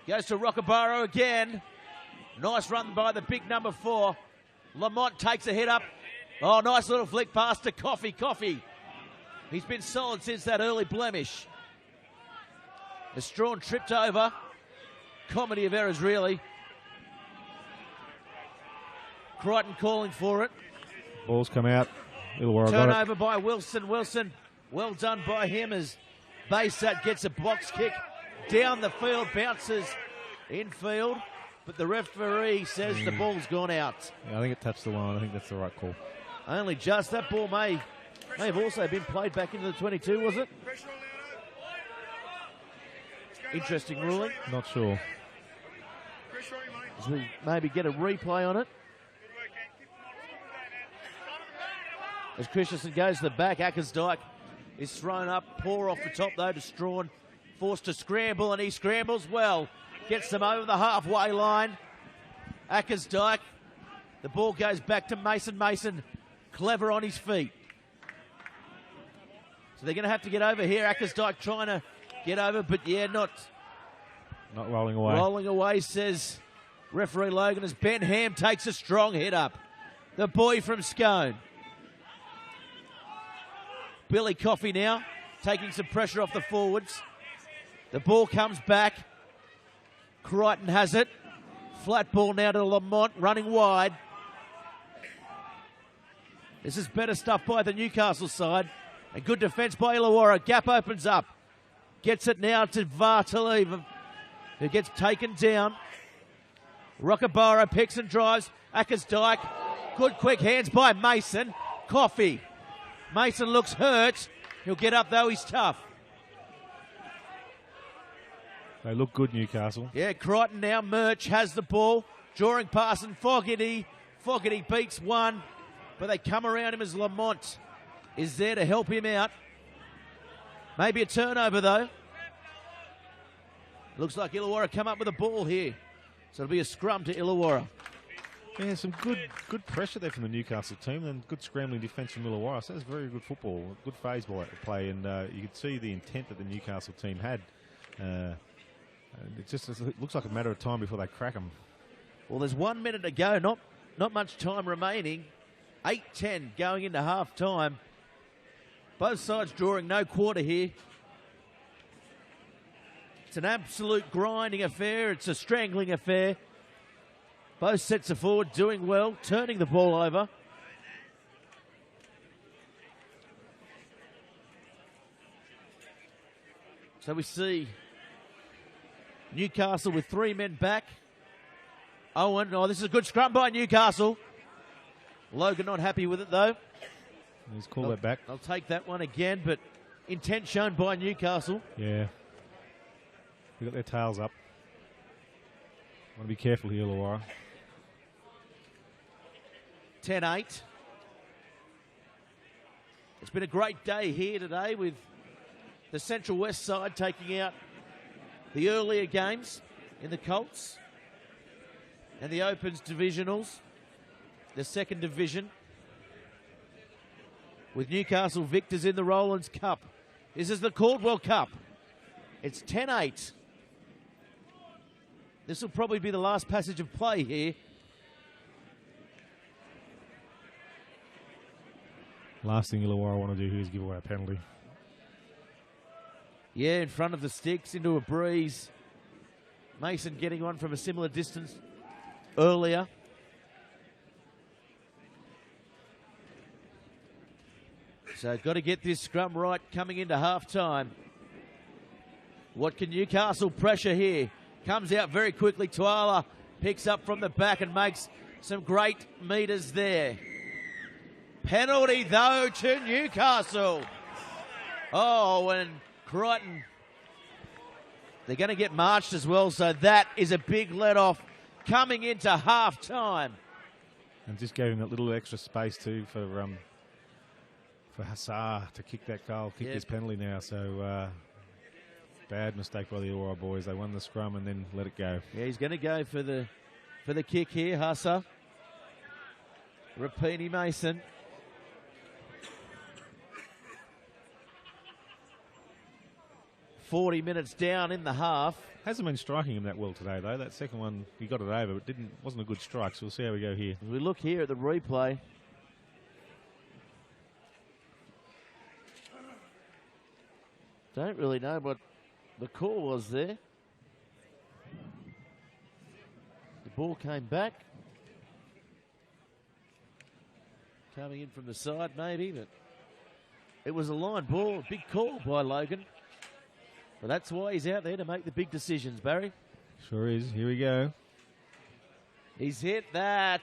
Goes to Rockaboro again. Nice run by the big number 4. Lamont takes a hit up. Oh, nice little flick pass to Coffey. He's been solid since that early blemish. The Strawn tripped over. Comedy of errors, really. Crichton calling for it. Ball's come out. Turnover by Wilson. Wilson, well done by him as Baysat gets a box kick down the field, bounces infield, but the referee says the ball's gone out. Yeah, I think it touched the line. I think that's the right call. Only just. That ball may have also been played back into the 22, was it? Interesting ruling. Not sure. As we maybe get a replay on it. As Christensen goes to the back, Ackersdyke is thrown up. Poor off the top though to Strawn. Forced to scramble, and he scrambles well. Gets them over the halfway line. Ackersdyke. The ball goes back to Mason. Mason clever on his feet. So they're going to have to get over here. Ackersdyke trying to get over, but yeah, not rolling away. Rolling away, says referee Logan, as Ben Ham takes a strong hit up. The boy from Scone. Billy Coffey now taking some pressure off the forwards. The ball comes back. Crichton has it. Flat ball now to Lamont, running wide. This is better stuff by the Newcastle side. A good defence by Illawarra. Gap opens up. Gets it now to Vartalev, who gets taken down. Rockabara picks and drives. Ackersdyke. Good quick hands by Mason. Coffey. Mason looks hurt. He'll get up though, he's tough. They look good, Newcastle. Yeah, Crichton now. Murch has the ball. Drawing pass and Fogarty. Fogarty beats one, but they come around him as Lamont is there to help him out. Maybe a turnover, though. Looks like Illawarra come up with a ball here. So it'll be a scrum to Illawarra. Yeah, some good pressure there from the Newcastle team and good scrambling defence from Illawarra. So that's very good football, good phase play, and you could see the intent that the Newcastle team had. It looks like a matter of time before they crack them. Well, there's 1 minute to go, not much time remaining. 8-10 going into half-time. Both sides drawing no quarter here. It's an absolute grinding affair. It's a strangling affair. Both sets of forward doing well, turning the ball over. So we see Newcastle with 3 men back. Owen, this is a good scrum by Newcastle. Logan not happy with it, though. He's called that back. I'll take that one again, but intent shown by Newcastle. Yeah. They got their tails up. Want to be careful here, Illawarra. 10-8. It's been a great day here today with the Central West side taking out the earlier games in the Colts and the Opens divisionals, the second division, with Newcastle victors in the Rollins Cup. This is the Caldwell Cup. It's 10-8. This will probably be the last passage of play here. Last thing Illawarra want to do here is give away a penalty. Yeah, in front of the sticks, into a breeze. Mason getting one from a similar distance earlier. So got to get this scrum right coming into half-time. What can Newcastle pressure here? Comes out very quickly. Tuala picks up from the back and makes some great meters there. Penalty, though, to Newcastle. Oh, and Crichton. They're going to get marched as well, so that is a big let-off coming into half-time. And just gave him that little extra space, too, for Hassar to kick that goal, kick this penalty now. So bad mistake by the Illawarra boys. They won the scrum and then let it go. Yeah, he's going to go for the kick here, Hassar. Rapini Mason. ...40 minutes down in the half. Hasn't been striking him that well today, though. That second one, he got it over, but wasn't a good strike, so we'll see how we go here. As we look here at the replay. Don't really know what the call was there. The ball came back. Coming in from the side, maybe, but it was a line ball, a big call by Logan. But that's why he's out there to make the big decisions, Barry. Sure is. Here we go. He's hit that,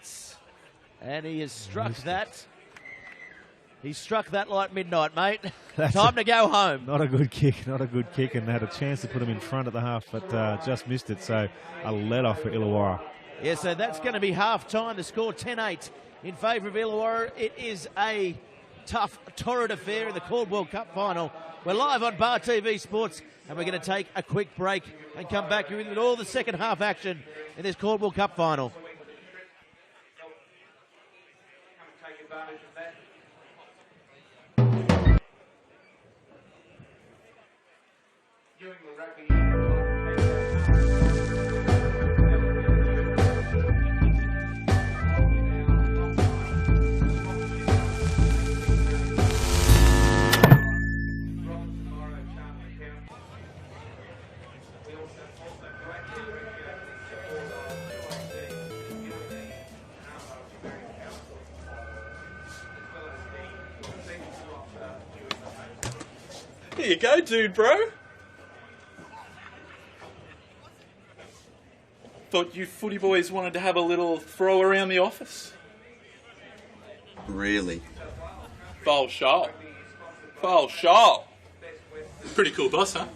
and he has struck that. He struck that like midnight, mate. Time to go home. Not a good kick, not a good kick, and had a chance to put him in front at the half, but just missed it. So a let-off for Illawarra. Yeah, so that's going to be half-time. The score 10-8 in favour of Illawarra. It is a tough, torrid affair in the Caldwell Cup final. We're live on Bar TV Sports, and we're going to take a quick break and come back here with all the second half action in this Caldwell Cup final. Here you go, dude, bro. Thought you footy boys wanted to have a little throw around the office. Really? Foul shot. Foul shot. Pretty cool boss, huh?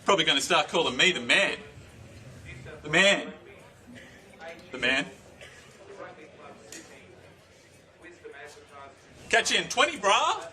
Probably going to start calling me the man. The man. The man. Catch you in 20, brah.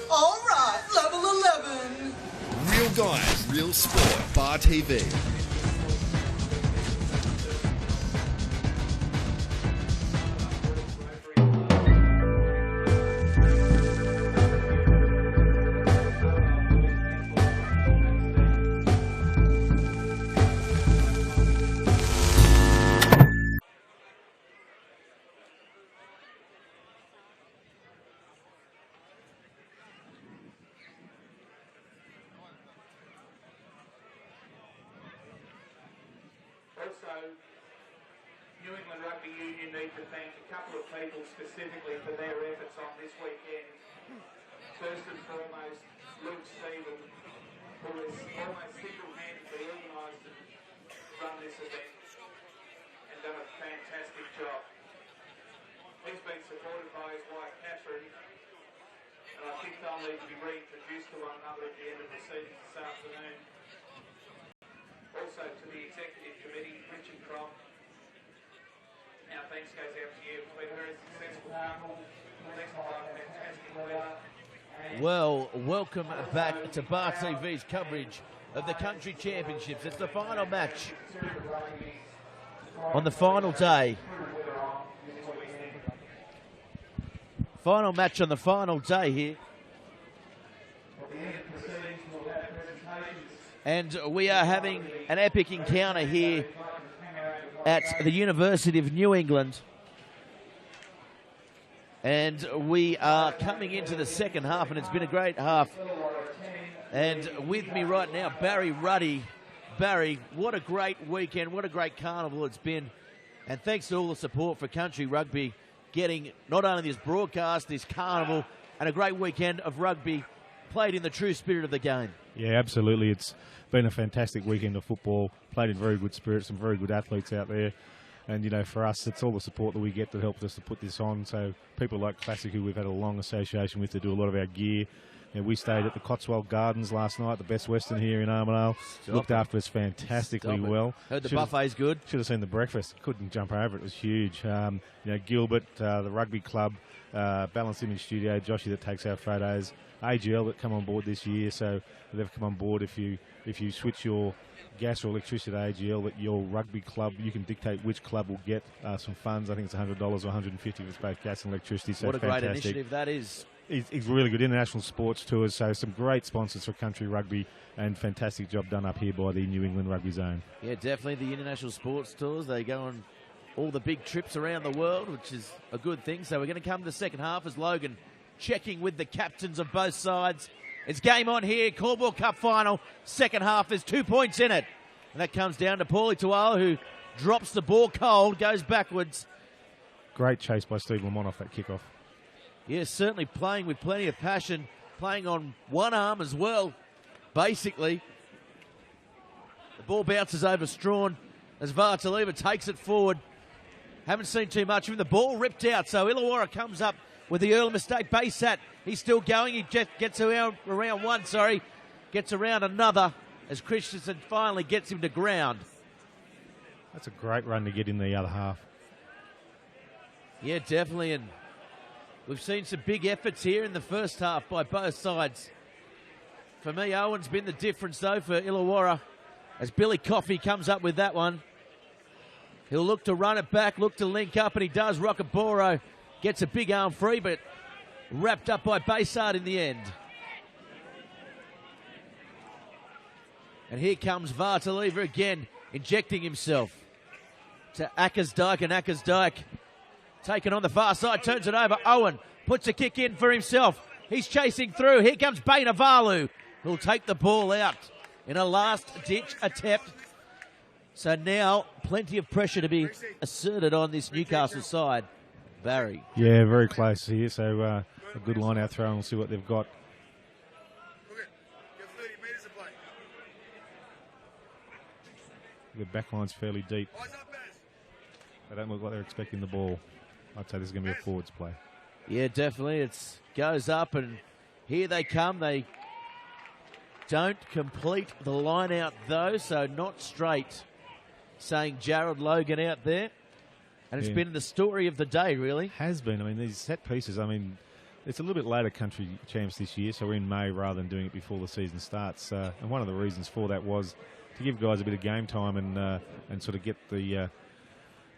All right, level 11. Real guys, real sport. Bar TV. Also, New England Rugby Union need to thank a couple of people specifically for their efforts on this weekend. First and foremost, Luke Stephen, who has almost single-handedly organised and run this event and done a fantastic job. He's been supported by his wife Catherine, and I think they'll need to be reintroduced to one another at the end of the season this afternoon. Also to the executive committee, Richard Crop. Our thanks goes out to you. It's been a very successful couple. Thanks for a fantastic weather. Well, welcome back to Bar TV's coverage of the Country Championships. It's the final match on the final day. Final match on the final day here. And we are having an epic encounter here at the University of New England. And we are coming into the second half, and it's been a great half. And with me right now, Barry Ruddy. Barry, what a great weekend, what a great carnival it's been. And thanks to all the support for Country Rugby, getting not only this broadcast, this carnival, and a great weekend of rugby played in the true spirit of the game. Yeah, absolutely. It's been a fantastic weekend of football, played in very good spirit, some very good athletes out there. And, you know, for us, it's all the support that we get that helps us to put this on. So people like Classic, who we've had a long association with, to do a lot of our gear. You know, we stayed at the Caldwell Gardens last night, the Best Western here in Armidale. Looked after us fantastically well. Heard the buffet's good. Should have seen the breakfast. Couldn't jump over it. It was huge. You know, Gilbert, the rugby club, Balance Image Studio, Joshy that takes our photos, AGL that come on board this year. So they've come on board. If you switch your gas or electricity to AGL, that your rugby club, you can dictate which club will get some funds. I think it's $100 or $150 if it's both gas and electricity. So what a great initiative that is. It's really good. International sports tours, so some great sponsors for Country Rugby, and fantastic job done up here by the New England Rugby Zone. Yeah, definitely the international sports tours. They go on all the big trips around the world, which is a good thing. So we're going to come to the second half as Logan checking with the captains of both sides. It's game on here, Caldwell Cup final. Second half, there's 2 points in it. And that comes down to Paulie Tuala, who drops the ball cold, goes backwards. Great chase by Steve Lamont off that kickoff. Yes, certainly playing with plenty of passion, playing on one arm as well, basically. The ball bounces over Strawn as Vartaliva takes it forward. Haven't seen too much of him. The ball ripped out, so Illawarra comes up with the early mistake. Baysat, he's still going. He gets around one, gets around another as Christensen finally gets him to ground. That's a great run to get in the other half. Yeah, definitely, and we've seen some big efforts here in the first half by both sides. For me, Owen's been the difference, though, for Illawarra, as Billy Coffey comes up with that one. He'll look to run it back, look to link up, and he does. Rockaboro gets a big arm free, but wrapped up by Baysard in the end. And here comes Vartalieva again, injecting himself to Ackersdyke, and Ackersdyke taken on the far side, turns it over. Owen puts a kick in for himself. He's chasing through. Here comes Bainavalu, who'll take the ball out in a last-ditch attempt. So now plenty of pressure to be asserted on this Newcastle side. Barry. Yeah, very close here. So a good line-out throw, and we'll see what they've got. The back line's fairly deep. They don't look like they're expecting the ball. I'd say this is going to be a forwards play. Yeah, definitely. It goes up, and here they come. They don't complete the line out, though, so not straight. Saying Jared Logan out there. And it's been the story of the day, really. Has been. I mean, these set pieces, I mean, it's a little bit later country champs this year, so we're in May rather than doing it before the season starts. And one of the reasons for that was to give guys a bit of game time and sort of get the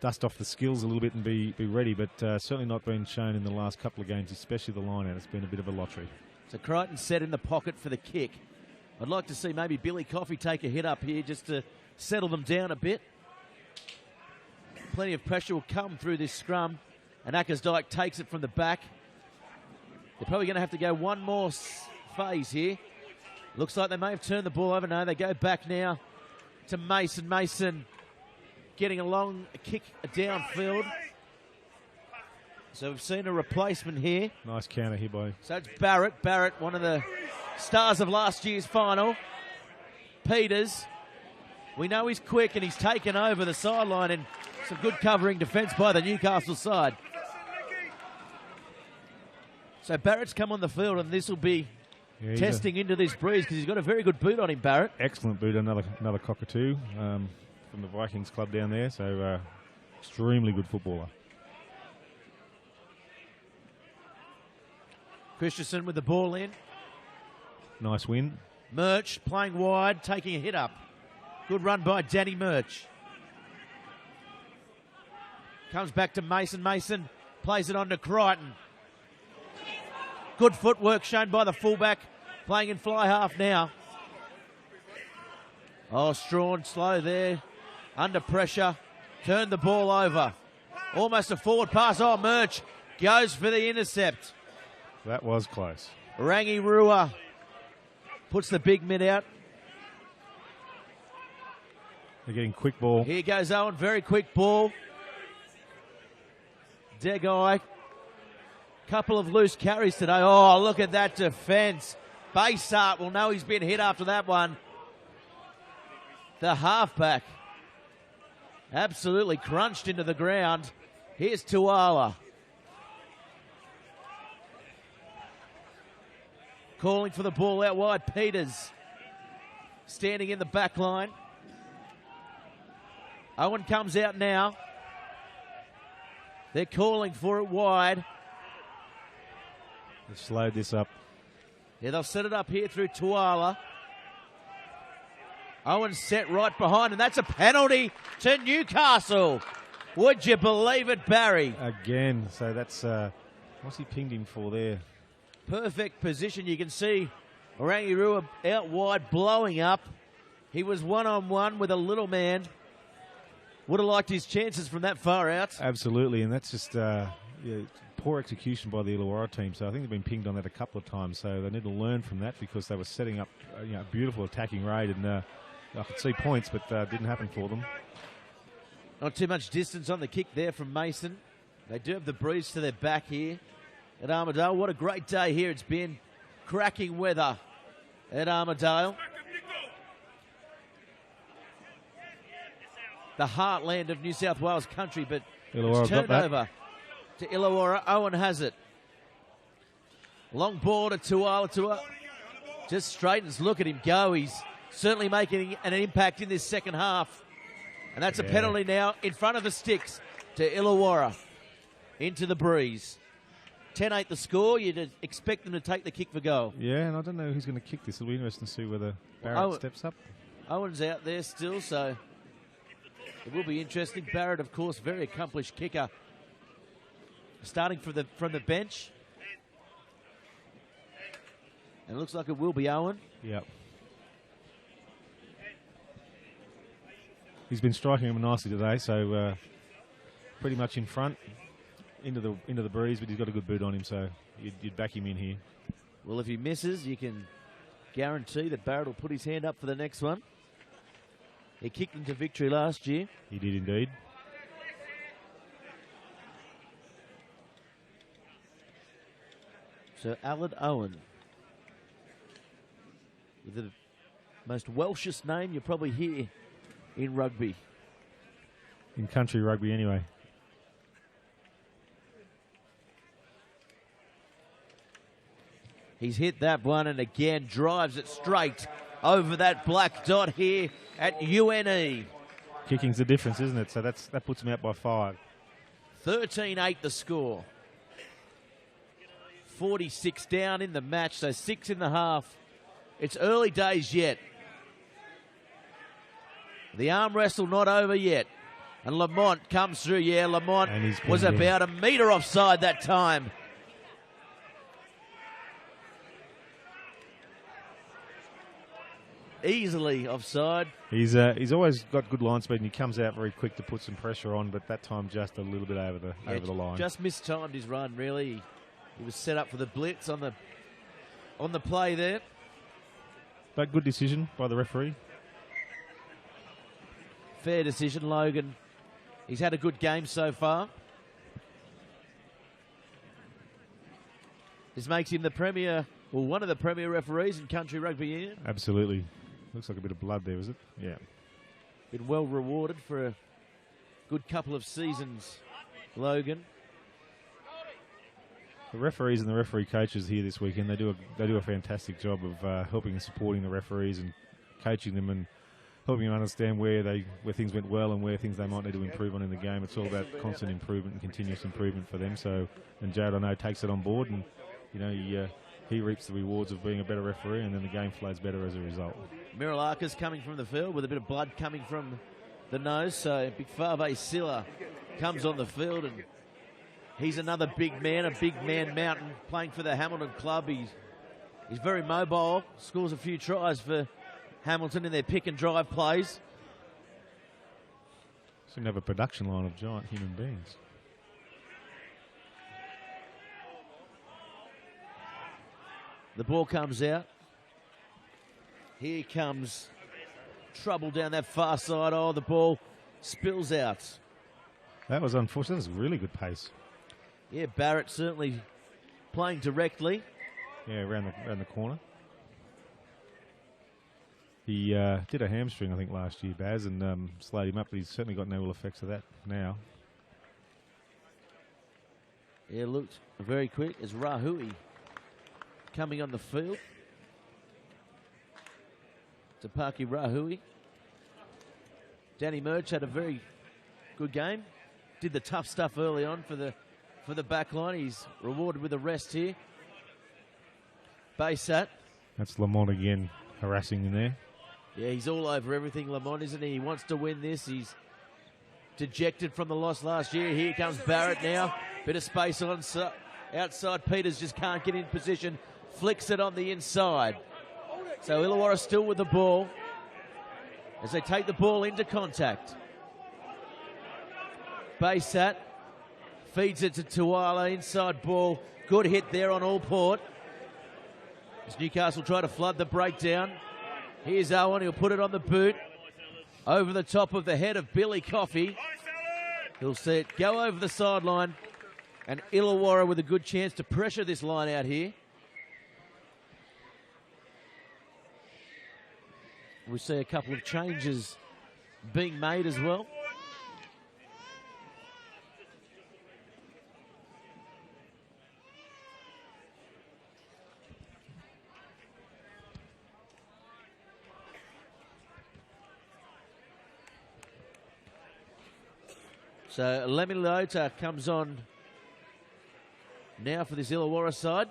dust off the skills a little bit and be ready, but certainly not been shown in the last couple of games, especially the line-out. It's been a bit of a lottery. So Crichton set in the pocket for the kick. I'd like to see maybe Billy Coffey take a hit up here just to settle them down a bit. Plenty of pressure will come through this scrum, and Ackersdyke takes it from the back. They're probably going to have to go one more phase here. Looks like they may have turned the ball over. No, they go back now to Mason. Mason getting a long kick downfield. So we've seen a replacement here. Nice counter here by... So it's Barrett. Barrett, one of the stars of last year's final. Peters. We know he's quick, and he's taken over the sideline, and some good covering defence by the Newcastle side. So Barrett's come on the field, and this will be testing into this breeze because he's got a very good boot on him, Barrett. Excellent boot, another cockatoo from the Vikings club down there. So extremely good footballer. Christensen with the ball in. Nice win. Murch playing wide, taking a hit up. Good run by Danny Murch. Comes back to Mason. Mason plays it on to Crichton. Good footwork shown by the fullback. Playing in fly half now. Oh, Strawn slow there. Under pressure. Turned the ball over. Almost a forward pass. Oh, Murch goes for the intercept. That was close. Rangi Rua puts the big mid out. They're getting quick ball. Here goes Owen. Very quick ball. Degai. Couple of loose carries today. Oh, look at that defence. Baysart will know he's been hit after that one. The halfback absolutely crunched into the ground. Here's Tuala. Calling for the ball out wide. Peters standing in the back line. Owen comes out now. They're calling for it wide. They've slowed this up. Yeah, they'll set it up here through Tuala. Owen set right behind, and that's a penalty to Newcastle. Would you believe it, Barry? Again, so that's, what's he pinged him for there? Perfect position. You can see Orangirua out wide, blowing up. He was one-on-one with a little man. Would have liked his chances from that far out. Absolutely, and that's just poor execution by the Illawarra team. So I think they've been pinged on that a couple of times. So they need to learn from that because they were setting up a beautiful attacking raid, and I could see points, but didn't happen for them. Not too much distance on the kick there from Mason. They do have the breeze to their back here at Armidale. What a great day here it's been. Cracking weather at Armidale. The heartland of New South Wales country, but it's turned over to Illawarra. Owen has it. Long ball to Tuala. Just straightens. Look at him go. He's certainly making an impact in this second half. And that's a penalty now in front of the sticks to Illawarra. Into the breeze. 10-8 the score. You'd expect them to take the kick for goal. Yeah, and I don't know who's going to kick this. It'll be interesting to see whether Barrett steps up. Owen's out there still, so it will be interesting. Barrett, of course, very accomplished kicker. Starting from the bench. And it looks like it will be Owen. Yep. He's been striking him nicely today, so pretty much in front, into the breeze, but he's got a good boot on him, so you'd back him in here. Well, if he misses, you can guarantee that Barrett will put his hand up for the next one. He kicked into victory last year. He did indeed. So Alan Owen, with the most Welshest name you probably hear in rugby. In country rugby anyway. He's hit that one and again drives it straight over that black dot here at UNE. Kicking's the difference, isn't it? So that puts him out by 5. 13-8 the score. 46 down in the match, so 6 in the half. It's early days yet. The arm wrestle not over yet. And Lamont comes through. Yeah, Lamont was about a metre offside that time. Easily offside. He's always got good line speed, and he comes out very quick to put some pressure on, but that time just a little bit over the line. Just mistimed his run, really. He was set up for the blitz on the play there. But good decision by the referee. Fair decision, Logan. He's had a good game so far. This makes him the premier, or one of the premier referees in country rugby union. Absolutely. Looks like a bit of blood there, was it? Yeah. Been well rewarded for a good couple of seasons, Logan. The referees and the referee coaches here this weekend, they do a fantastic job of helping and supporting the referees and coaching them and helping them understand where things went well and where things they might need to improve on in the game. It's all about constant improvement and continuous improvement for them. So, and Jared, I know, takes it on board, and he reaps the rewards of being a better referee, and then the game flows better as a result. Mirilaka's coming from the field with a bit of blood coming from the nose. So Big Fave Silla comes on the field, and he's another big man mountain, playing for the Hamilton club. He's very mobile, scores a few tries for Hamilton in their pick and drive plays. Seem to have a production line of giant human beings. The ball comes out. Here comes trouble down that far side. Oh, the ball spills out. That was unfortunate. That was really good pace. Yeah, Barrett certainly playing directly. Yeah, around the corner. He did a hamstring, I think, last year, Baz, and slowed him up, but he's certainly got no ill effects of that now. Yeah, looked very quick as Rahui coming on the field. Tapaki Rahui. Danny Murch had a very good game. Did the tough stuff early on for the back line. He's rewarded with a rest here. Baysat. That's Lamont again harassing in there. Yeah, he's all over everything, Lamont, isn't he? He wants to win this. He's dejected from the loss last year. Here comes Barrett now. Bit of space on outside. Peters just can't get in position. Flicks it on the inside. So Illawarra still with the ball as they take the ball into contact. Baysat feeds it to Tuala. Inside ball. Good hit there on Allport. As Newcastle try to flood the breakdown. Here's Owen. He'll put it on the boot. Over the top of the head of Billy Coffey. He'll see it go over the sideline. And Illawarra with a good chance to pressure this line out here. We see a couple of changes being made as well. So Lemmy Lota comes on now for this Illawarra side.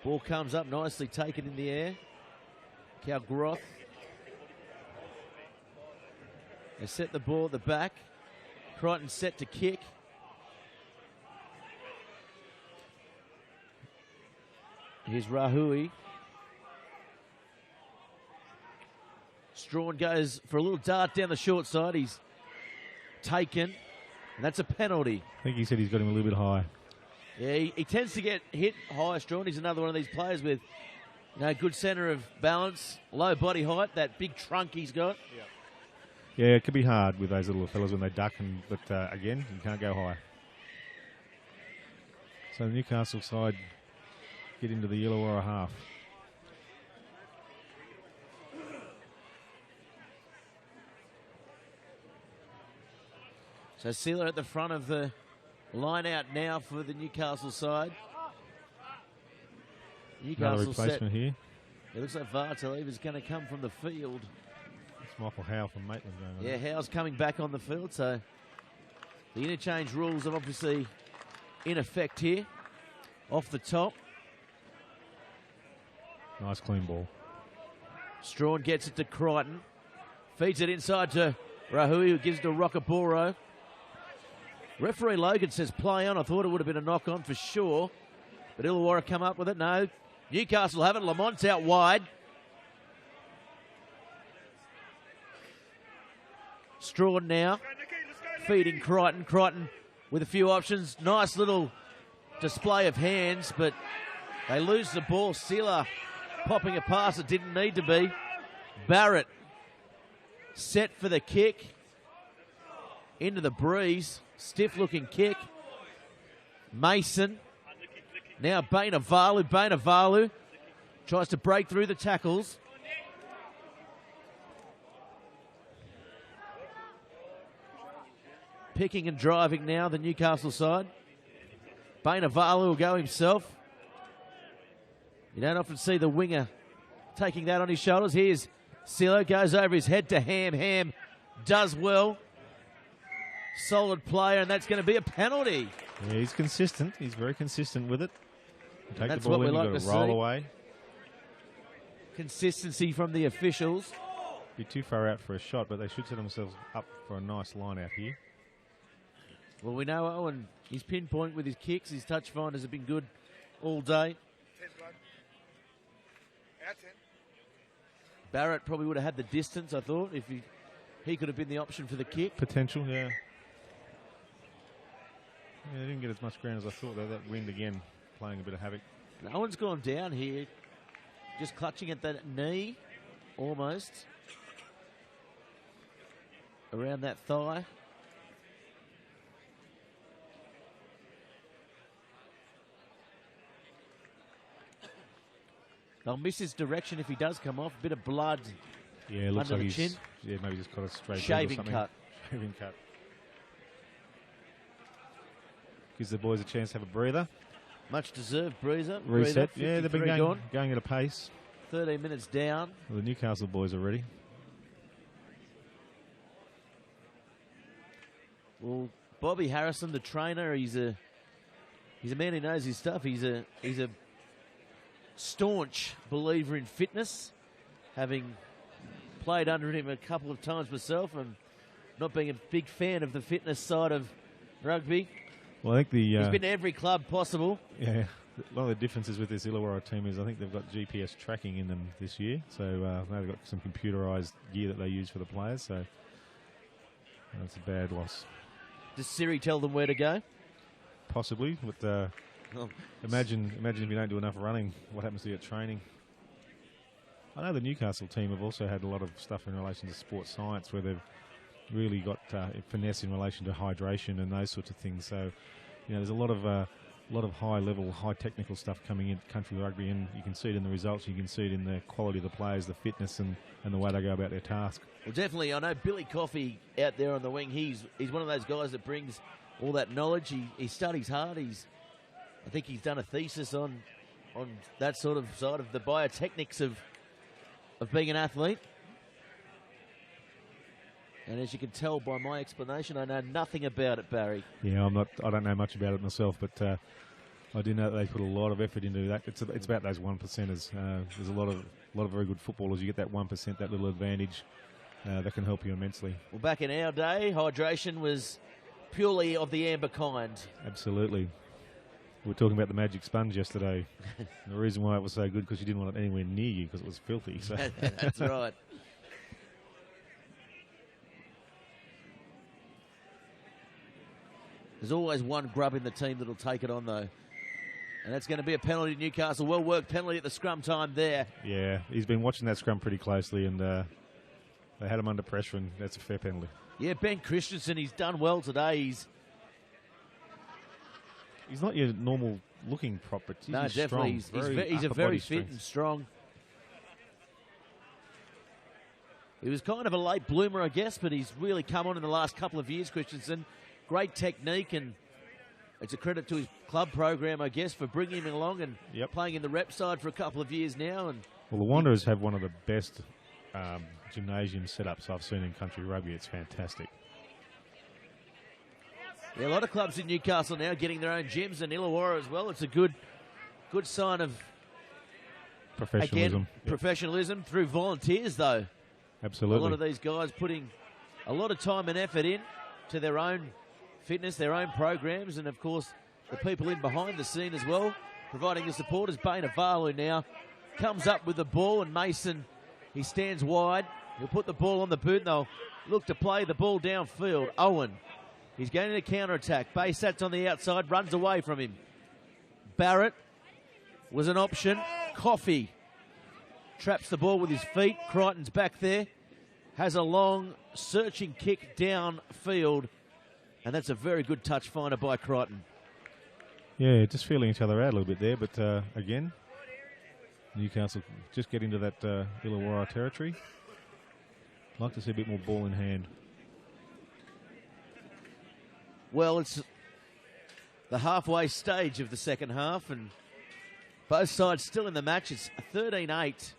Ball comes up nicely, taken in the air. Calgroth. They set the ball at the back. Crichton set to kick. Here's Rahui. Strawn goes for a little dart down the short side. He's taken, and that's a penalty. I think he said he's got him a little bit high. Yeah, he tends to get hit high, Strawn. He's another one of these players with good centre of balance, low body height, that big trunk he's got. Yeah, it can be hard with those little fellas when they duck, but again, you can't go high. So the Newcastle side get into the Illawarra half. So Sealer at the front of the line out now for the Newcastle side. Another replacement here. It looks like Vartalev is going to come from the field. It's Michael Howe from Maitland going on. Yeah, Howe's coming back on the field, so the interchange rules are obviously in effect here. Off the top. Nice clean ball. Strawn gets it to Crichton. Feeds it inside to Rahui, who gives it to Rockaboro. Referee Logan says play on. I thought it would have been a knock on for sure. But Illawarra come up with it. No. Newcastle have it. Lamont's out wide. Strawn now. Feeding Crichton. Crichton with a few options. Nice little display of hands, but they lose the ball. Sealer popping a pass that didn't need to be. Barrett set for the kick. Into the breeze. Stiff looking kick. Mason. Now Bainavalu. Bainavalu tries to break through the tackles. Picking and driving now, the Newcastle side. Bainavalu will go himself. You don't often see the winger taking that on his shoulders. Here's Silo, goes over his head to Ham. Ham does well. Solid player, and that's going to be a penalty. Yeah, he's consistent. He's very consistent with it. Take that's the ball what in, we you've like got to to roll see. away. Consistency from the officials. Be too far out for a shot, but they should set themselves up for a nice line out here. Well, we know Owen, his pinpoint with his kicks, his touch finders have been good all day. Barrett probably would have had the distance, I thought, if he could have been the option for the kick. Potential, yeah. Yeah, they didn't get as much ground as I thought, though. That wind again playing a bit of havoc. No one's gone down here. Just clutching at that knee, almost. Around that thigh. They'll miss his direction if he does come off. A bit of blood. Yeah, it looks under like the he's chin. Yeah, maybe just got a straight Shaving or something. cut. Shaving cut. Gives the boys a chance to have a breather. Much deserved breather. Reset. Breather, Yeah, they've been 53 going at a pace. 13 minutes down. Well, the Newcastle boys are ready. Well, Bobby Harrison, the trainer, he's a man who knows his stuff. He's a staunch believer in fitness, having played under him a couple of times myself, and not being a big fan of the fitness side of rugby. Well, I think he's been to every club possible. Yeah, one of the differences with this Illawarra team is I think they've got GPS tracking in them this year, so they've got some computerised gear that they use for the players. So that's a bad loss. Does Siri tell them where to go? Possibly, but imagine if you don't do enough running, what happens to you at training? I know the Newcastle team have also had a lot of stuff in relation to sports science where they've really got finesse in relation to hydration and those sorts of things. So, there's a lot of high level, high technical stuff coming in country rugby, and you can see it in the results. You can see it in the quality of the players, the fitness, and the way they go about their task. Well, definitely. I know Billy Coffey out there on the wing. He's one of those guys that brings all that knowledge. He studies hard. I think he's done a thesis on that sort of side of the biotechnics of being an athlete. And as you can tell by my explanation, I know nothing about it, Barry. Yeah, I don't know much about it myself, but I do know that they put a lot of effort into that. It's about those 1%ers. There's a lot of very good footballers. You get that 1%, that little advantage that can help you immensely. Well, back in our day, hydration was purely of the amber kind. Absolutely. We were talking about the magic sponge yesterday. The reason why it was so good because you didn't want it anywhere near you because it was filthy. So. That's right. There's always one grub in the team that'll take it on, though. And that's going to be a penalty to Newcastle. Well-worked penalty at the scrum time there. Yeah, he's been watching that scrum pretty closely, and they had him under pressure, and that's a fair penalty. Yeah, Ben Christensen, he's done well today. He's not your normal looking prop, but he's definitely. strong. He's a very fit and strong. He was kind of a late bloomer, I guess, but he's really come on in the last couple of years, Christensen. Great technique, and it's a credit to his club program, I guess, for bringing him along and playing in the rep side for a couple of years now. And well, the Wanderers have one of the best gymnasium setups I've seen in country rugby. It's fantastic. Yeah, a lot of clubs in Newcastle now getting their own gyms, and Illawarra as well. It's a good sign of professionalism. Again, professionalism through volunteers, though. Absolutely. A lot of these guys putting a lot of time and effort in to their own fitness, their own programs, and of course the people in behind the scene as well, providing the support. As Bain Avalu now comes up with the ball, and Mason, he stands wide. He'll put the ball on the boot, and they'll look to play the ball downfield. Owen, he's going to counter-attack. Baysat's on the outside, runs away from him. Barrett was an option. Coffey traps the ball with his feet. Crichton's back there. Has a long searching kick downfield. And that's a very good touch finder by Crichton. Yeah, just feeling each other out a little bit there. But again, Newcastle just get into that Illawarra territory. Like to see a bit more ball in hand. Well, it's the halfway stage of the second half, and both sides still in the match. It's 13-8.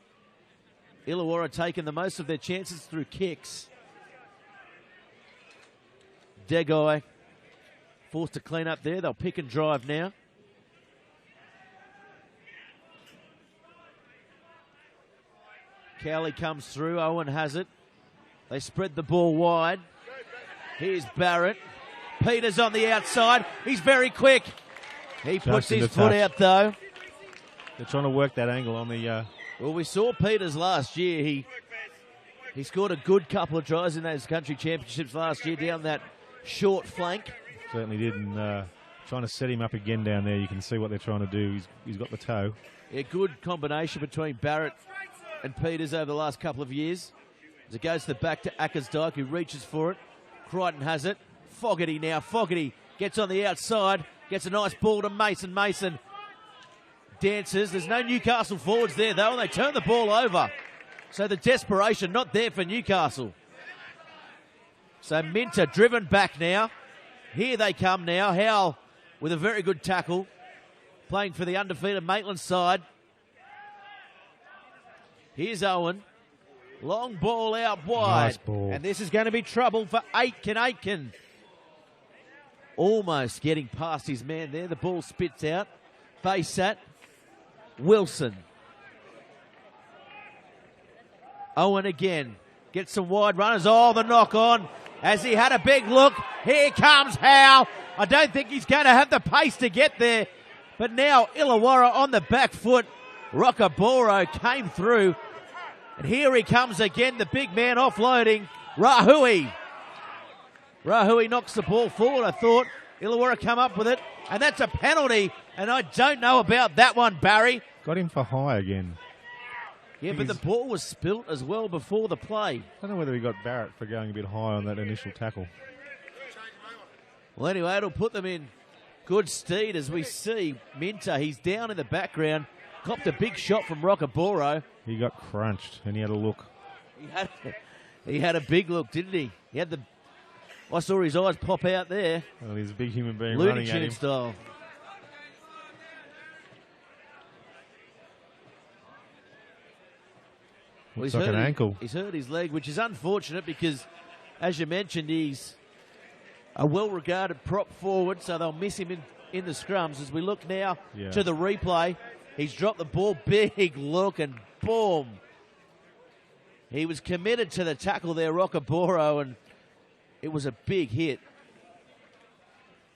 Illawarra taking the most of their chances through kicks. Degai forced to clean up there. They'll pick and drive now. Cowley comes through. Owen has it. They spread the ball wide. Here's Barrett. Peters on the outside. He's very quick. He puts his foot out, though. They're trying to work that angle on the... Well, we saw Peters last year. He scored a good couple of tries in those country championships last year down that short flank. Certainly did, and trying to set him up again down there. You can see what they're trying to do. He's got the toe. Yeah, good combination between Barrett and Peters over the last couple of years. As it goes to the back to Ackersdyke, who reaches for it. Crichton has it. Fogarty now. Fogarty gets on the outside. Gets a nice ball to Mason. Mason dances. There's no Newcastle forwards there, though, and they turn the ball over. So the desperation not there for Newcastle. So Minter driven back now. Here they come now. Howell with a very good tackle. Playing for the undefeated Maitland side. Here's Owen. Long ball out wide. Nice ball. And this is going to be trouble for Aitken. Almost getting past his man there. The ball spits out. Baysat. Wilson. Owen again. Gets some wide runners. Oh, the knock on. As he had a big look. Here comes Howe. I don't think he's going to have the pace to get there. But now Illawarra on the back foot. Rockaboro came through. And here he comes again, the big man offloading. Rahui. Rahui knocks the ball forward, I thought. Illawarra come up with it. And that's a penalty. And I don't know about that one, Barry. Got him for high again. Yeah, but the ball was spilt as well before the play. I don't know whether he got Barrett for going a bit high on that initial tackle. Well, anyway, it'll put them in good stead as we see Minter. He's down in the background. Copped a big shot from Rockaboro. He got crunched and he had a look. He had a big look, didn't he? He had I saw his eyes pop out there. Well, he's a big human being Looney running at him. Tune style. Looks like an ankle. He's hurt his leg, which is unfortunate because, as you mentioned, he's a well-regarded prop forward, so they'll miss him in the scrums. As we look now to the replay, he's dropped the ball, big look, and boom. He was committed to the tackle there, Rockaboro, and it was a big hit.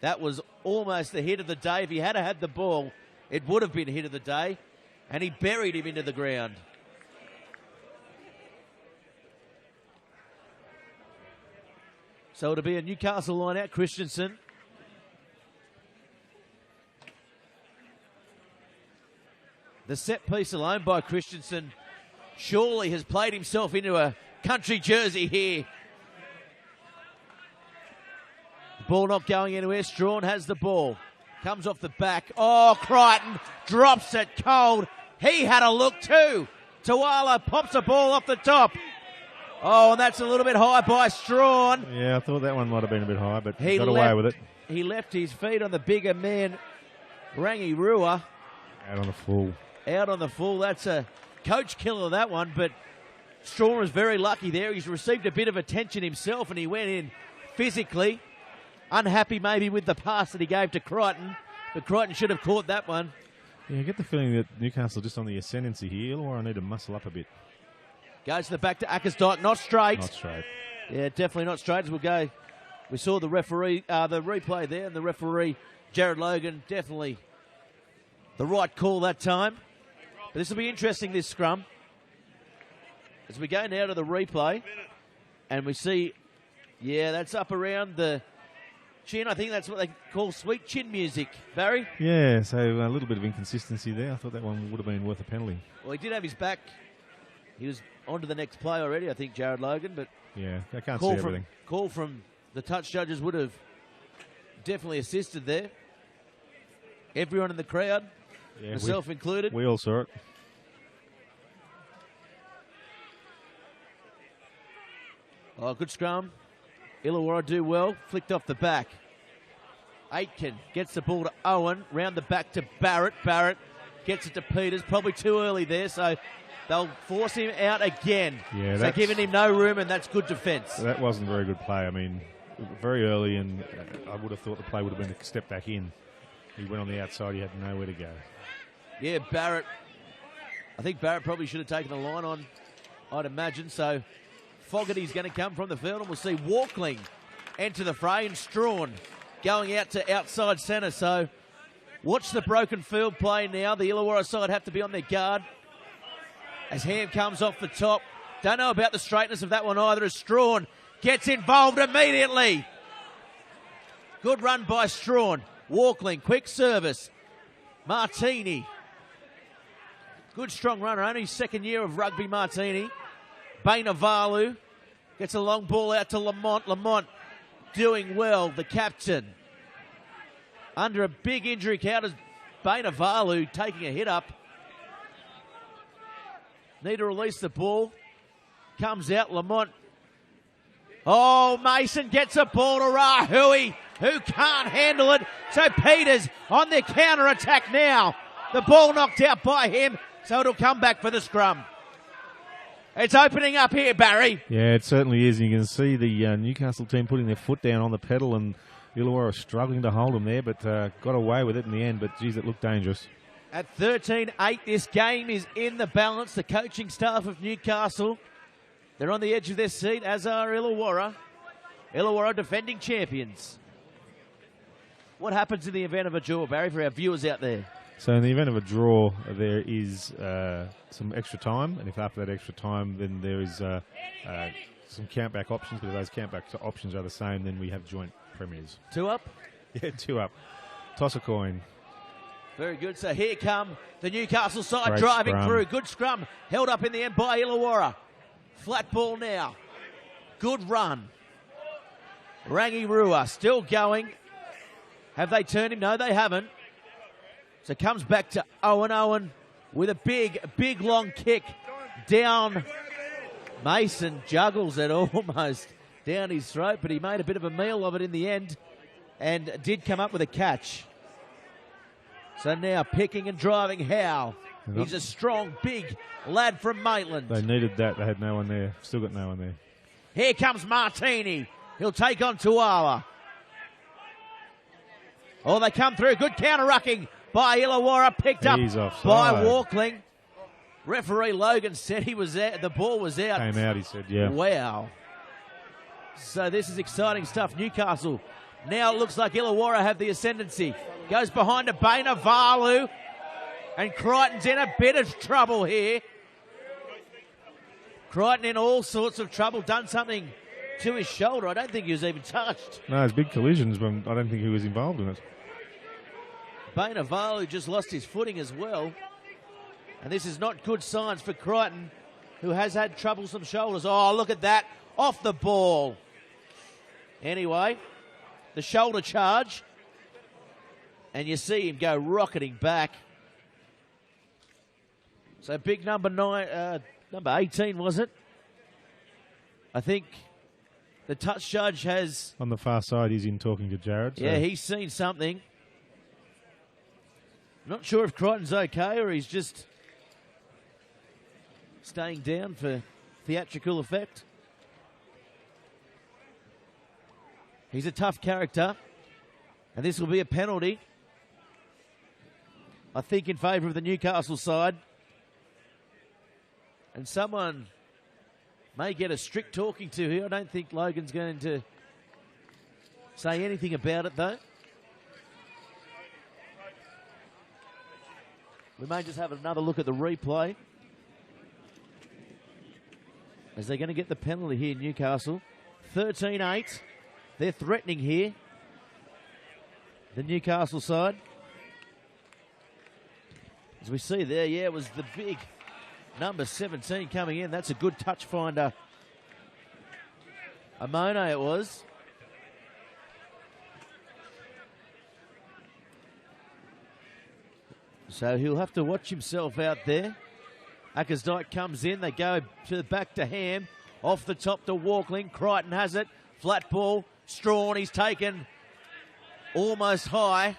That was almost the hit of the day. If he had had the ball, it would have been a hit of the day, and he buried him into the ground. So it'll be a Newcastle line out. Christensen The set piece alone by Christensen surely has played himself into a country jersey here. Ball not going anywhere. Strawn has the ball. Comes off the back. Oh, Crichton drops it cold. He had a look too. Tawala pops a ball off the top. Oh, and that's a little bit high by Strawn. Yeah, I thought that one might have been a bit high, but he got away with it. He left his feet on the bigger man, Rangi Rua. Out on the full. Out on the full. That's a coach killer, that one, but Strawn was very lucky there. He's received a bit of attention himself, and he went in physically. Unhappy maybe with the pass that he gave to Crichton, but Crichton should have caught that one. Yeah, I get the feeling that Newcastle just on the ascendancy here. Illawarra need to muscle up a bit. Goes to the back to Ackersdyke, not straight. Not straight. Yeah, definitely not straight as we'll go. We saw the referee, the replay there, and the referee, Jared Logan, definitely the right call that time. But this will be interesting, this scrum. As we go now to the replay, and we see, yeah, that's up around the chin. I think that's what they call sweet chin music, Barry. Yeah, so a little bit of inconsistency there. I thought that one would have been worth a penalty. Well, he did have his back. He was on to the next play already, I think, Jared Logan. But yeah, I can't see everything. Call from the touch judges would have definitely assisted there. Everyone in the crowd, yeah, myself included. We all saw it. Oh, good scrum. Illawarra do well. Flicked off the back. Aitken gets the ball to Owen. Round the back to Barrett. Barrett gets it to Peters. Probably too early there, so they'll force him out again. Yeah, so giving him no room, and that's good defence. That wasn't very good play. I mean, very early, and I would have thought the play would have been a step back in. He went on the outside. He had nowhere to go. Yeah, Barrett. I think Barrett probably should have taken the line on, I'd imagine. So Fogarty's going to come from the field, and we'll see Walkling enter the fray, and Strawn going out to outside centre. So watch the broken field play now. The Illawarra side have to be on their guard. As Ham comes off the top. Don't know about the straightness of that one either, as Strawn gets involved immediately. Good run by Strawn. Walkling, quick service. Martini. Good strong runner, only second year of rugby, Martini. Bainavalu gets a long ball out to Lamont. Lamont doing well, the captain. Under a big injury count as Bainavalu taking a hit up. Need to release the ball. Comes out, Lamont. Oh, Mason gets a ball to Rahui, who can't handle it. So Peters on the counter-attack now. The ball knocked out by him, so it'll come back for the scrum. It's opening up here, Barry. Yeah, it certainly is. You can see the Newcastle team putting their foot down on the pedal, and Illawarra struggling to hold them there, but got away with it in the end. But, geez, it looked dangerous. At 13-8, this game is in the balance. The coaching staff of Newcastle, they're on the edge of their seat, as are Illawarra. Illawarra defending champions. What happens in the event of a draw, Barry, for our viewers out there? So in the event of a draw, there is some extra time, and if after that extra time, then there is some countback options, but if those countback options are the same, then we have joint premiers. 2 up? Yeah, 2 up. Toss a coin. Very good. So here come the Newcastle side. Great driving scrum. through. Good scrum. Held up in the end by Illawarra. Flat ball now. Good run. Rangi Rua still going. Have they turned him? No, they haven't. So comes back to Owen. Owen with a big long kick down. Mason juggles it almost down his throat, but he made a bit of a meal of it in the end and did come up with a catch. So now picking and driving Howe. He's a strong, big lad from Maitland. They needed that. They had no one there. Still got no one there. Here comes Martini. He'll take on Tuala. Oh, they come through. Good counter-rucking by Illawarra. Picked up by Walkling. Referee Logan said he was out. The ball was out. Came out, he said, yeah. Wow. So this is exciting stuff. Newcastle. Now it looks like Illawarra have the ascendancy. Goes behind to Bainavalu. And Crichton's in a bit of trouble here. Crichton in all sorts of trouble. Done something to his shoulder. I don't think he was even touched. No, it's big collisions, but I don't think he was involved in it. Bainavalu just lost his footing as well. And this is not good signs for Crichton, who has had troublesome shoulders. Oh, look at that. Off the ball. Anyway, the shoulder charge. And you see him go rocketing back. So big number 18, was it? I think the touch judge has... On the far side, he's in talking to Jared. So. Yeah, he's seen something. Not sure if Crichton's okay or he's just staying down for theatrical effect. He's a tough character, and this will be a penalty, I think, in favour of the Newcastle side. And someone may get a strict talking to here. I don't think Logan's going to say anything about it, though. We may just have another look at the replay, as they're going to get the penalty here, Newcastle. 13-8. They're threatening here, the Newcastle side. As we see there, yeah, it was the big number 17 coming in. That's a good touch finder. Amone it was. So he'll have to watch himself out there. Ackersdyke comes in. They go to the back to Ham. Off the top to Walkling. Crichton has it. Flat ball. Strawn. He's taken almost high.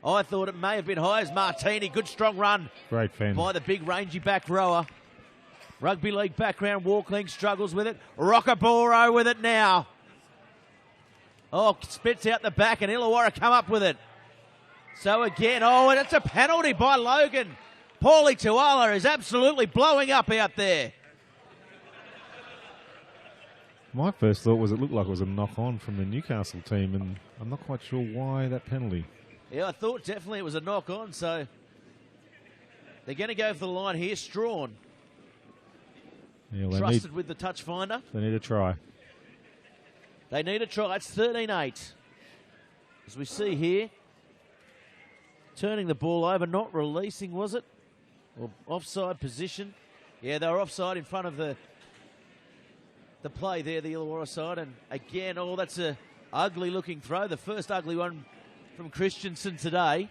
I thought it may have been high as Martini. Good strong run. Great fan. By the big rangy back rower. Rugby league background. Walkling struggles with it. Rockaboro with it now. Oh, spits out the back and Illawarra come up with it. So again, oh, and it's a penalty by Logan. Paulie Tuala is absolutely blowing up out there. My first thought was it looked like it was a knock-on from the Newcastle team, and I'm not quite sure why that penalty. Yeah, I thought definitely it was a knock-on, so they're going to go for the line here. Strawn. Yeah, well, Trusted with the touch finder. They need a try. They need a try. It's 13-8. As we see here, turning the ball over, not releasing, was it? Or offside position. Yeah, they were offside in front of the play there, the Illawarra side. And again, oh, that's a ugly-looking throw. The first ugly one from Christensen today.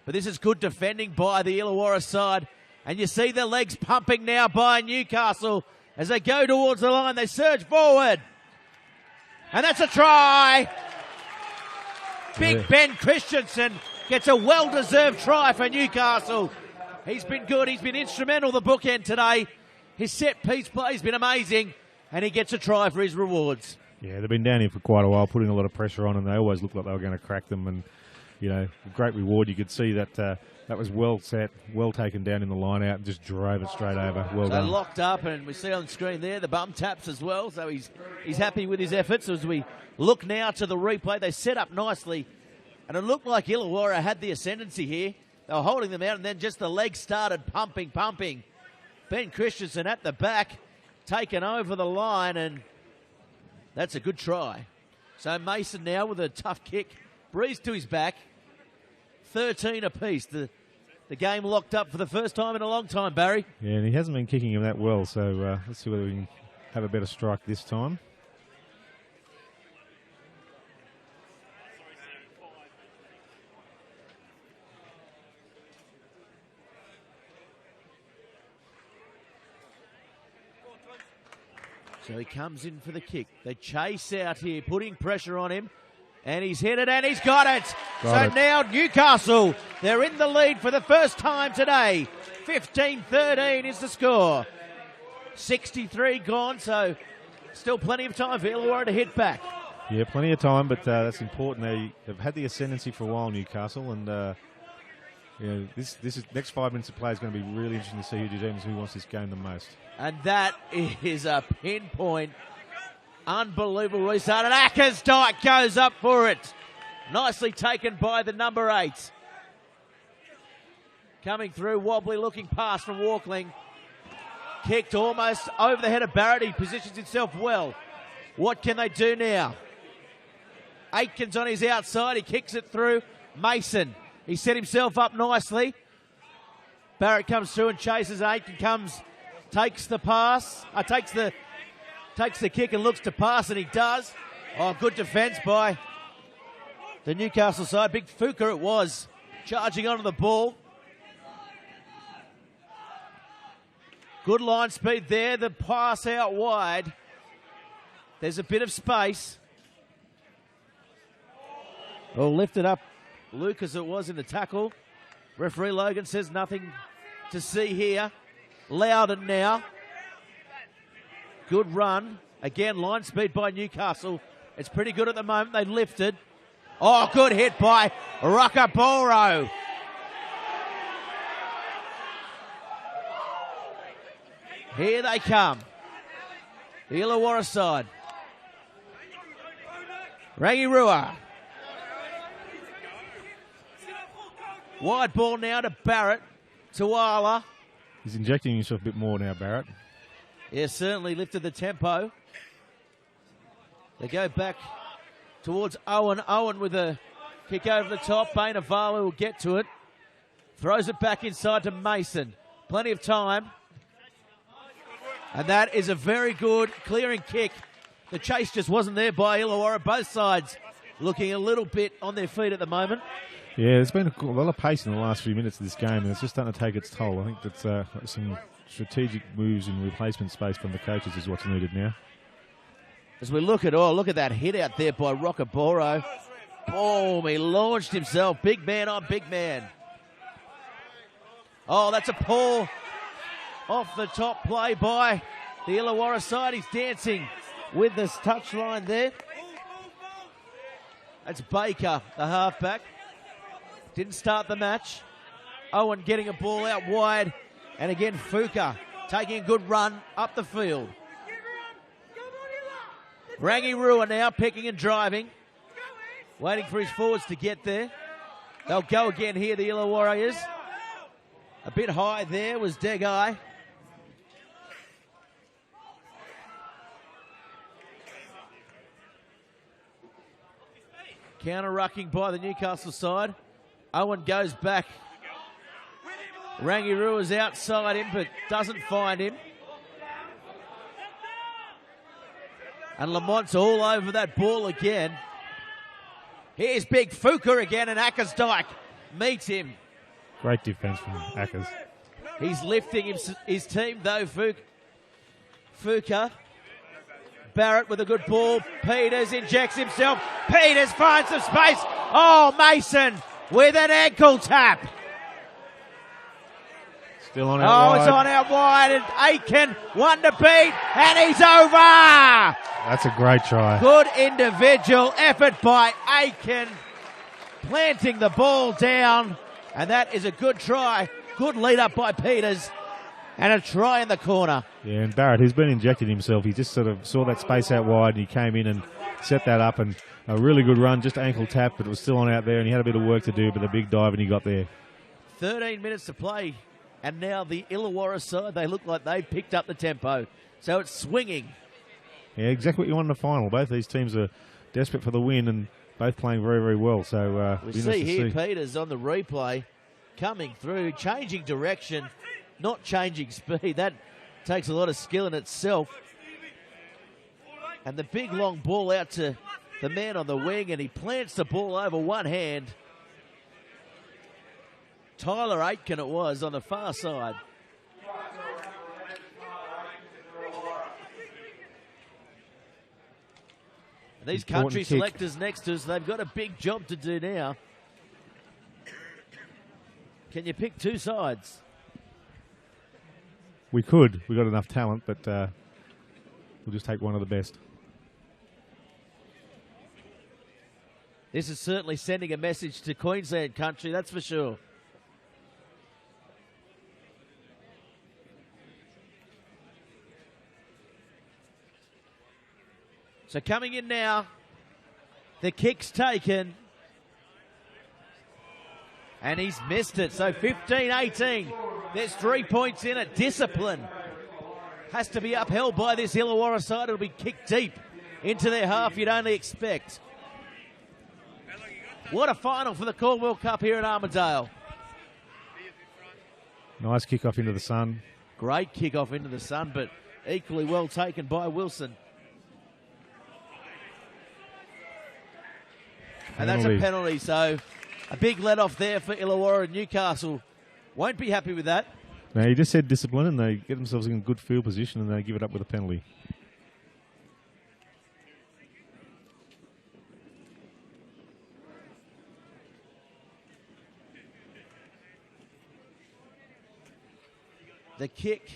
But this is good defending by the Illawarra side. And you see the legs pumping now by Newcastle as they go towards the line. They surge forward. And that's a try. Big Ben Christensen gets a well-deserved try for Newcastle. He's been good. He's been instrumental, the bookend today. His set-piece play has been amazing, and he gets a try for his rewards. Yeah, they've been down here for quite a while, putting a lot of pressure on, and they always looked like they were going to crack them. And, you know, great reward. You could see that that was well set, well taken down in the line out, and just drove it straight over. Well done. Locked up, and we see on the screen there the bum taps as well. So he's happy with his efforts. As we look now to the replay, they set up nicely. And it looked like Illawarra had the ascendancy here. They were holding them out, and then just the legs started pumping. Ben Christensen at the back, taken over the line, and that's a good try. So Mason now with a tough kick, breeze to his back. 13 apiece. The game locked up for the first time in a long time, Barry. Yeah, and he hasn't been kicking him that well, so let's see whether we can have a better strike this time. So he comes in for the kick. They chase out here, putting pressure on him. And he's hit it, and he's got it. Now Newcastle, they're in the lead for the first time today. 15-13 is the score. 63 gone, so still plenty of time for Illawarra to hit back. Yeah, plenty of time, but that's important. They've had the ascendancy for a while, Newcastle, and you know, this is next 5 minutes of play is going to be really interesting to see who determines who wants this game the most. And that is a pinpoint. Unbelievable restart, and Ackersdyke goes up for it. Nicely taken by the number 8. Coming through, wobbly looking pass from Walkling. Kicked almost over the head of Barrett. He positions himself well. What can they do now? Aitken's on his outside. He kicks it through. Mason. He set himself up nicely. Barrett comes through and chases Aitken, takes the pass, takes the kick and looks to pass, and he does. Oh, good defence by the Newcastle side. Big Fuka it was, charging onto the ball. Good line speed there. The pass out wide. There's a bit of space. Well, lifted up Lucas it was in the tackle. Referee Logan says nothing to see here. Loudon now. Good run. Again, line speed by Newcastle. It's pretty good at the moment. They lifted. Oh, good hit by Rockaboro. Here they come. The Illawarra side. Rangirua. Wide ball now to Barrett. Tuala. He's injecting himself a bit more now, Barrett. Yeah, certainly lifted the tempo. They go back towards Owen. Owen with a kick over the top. Bainavalu will get to it. Throws it back inside to Mason. Plenty of time. And that is a very good clearing kick. The chase just wasn't there by Illawarra. Both sides looking a little bit on their feet at the moment. Yeah, there's been a lot of pace in the last few minutes of this game, and it's just starting to take its toll. I think that's some strategic moves in replacement space from the coaches is what's needed now. As we look at that hit out there by Rockaboro. Boom, he launched himself. Big man on big man. Oh, that's a pull off the top play by the Illawarra side. He's dancing with this touchline there. That's Baker, the halfback. Didn't start the match. Owen getting a ball out wide. And again, Fuka taking a good run up the field. Rangirua now picking and driving. Waiting for his forwards to get there. They'll go again here, the Illawarriors. A bit high there was Degai. Counter-rucking by the Newcastle side. Owen goes back. Rangirua's outside him, but doesn't find him. And Lamont's all over that ball again. Here's Big Fuka again, and Ackersdyke meets him. Great defence from Ackers. He's lifting his team, though, Fuka. Barrett with a good ball. Peters injects himself. Peters finds some space. Oh, Mason with an ankle tap. Still on out wide. It's on out wide, and Aitken, one to beat, and he's over. That's a great try. Good individual effort by Aitken, planting the ball down, and that is a good try. Good lead up by Peters, and a try in the corner. Yeah, and Barrett, who's been injecting himself, he just sort of saw that space out wide, and he came in and set that up, and a really good run, just ankle tap, but it was still on out there, and he had a bit of work to do, but a big dive, and he got there. 13 minutes to play. And now the Illawarra side, they look like they picked up the tempo. So it's swinging. Yeah, exactly what you want in the final. Both these teams are desperate for the win and both playing very, very well. So we see here Peters on the replay coming through, changing direction, not changing speed. That takes a lot of skill in itself. And the big long ball out to the man on the wing, and he plants the ball over one hand. Tyler Aitken it was on the far side. And these country selectors next to us, they've got a big job to do now. Can you pick two sides? We could. We've got enough talent, but we'll just take one of the best. This is certainly sending a message to Queensland country, that's for sure. So coming in now, the kick's taken, and he's missed it. So 15-18, there's 3 points in it. Discipline has to be upheld by this Illawarra side. It'll be kicked deep into their half you'd only expect. What a final for the Caldwell Cup here at Armidale. Nice kick off into the sun. Great kick off into the sun, but equally well taken by Wilson. And that's a penalty, so a big let-off there for Illawarra. Newcastle won't be happy with that. No, he just said discipline, and they get themselves in good field position, and they give it up with a penalty. The kick.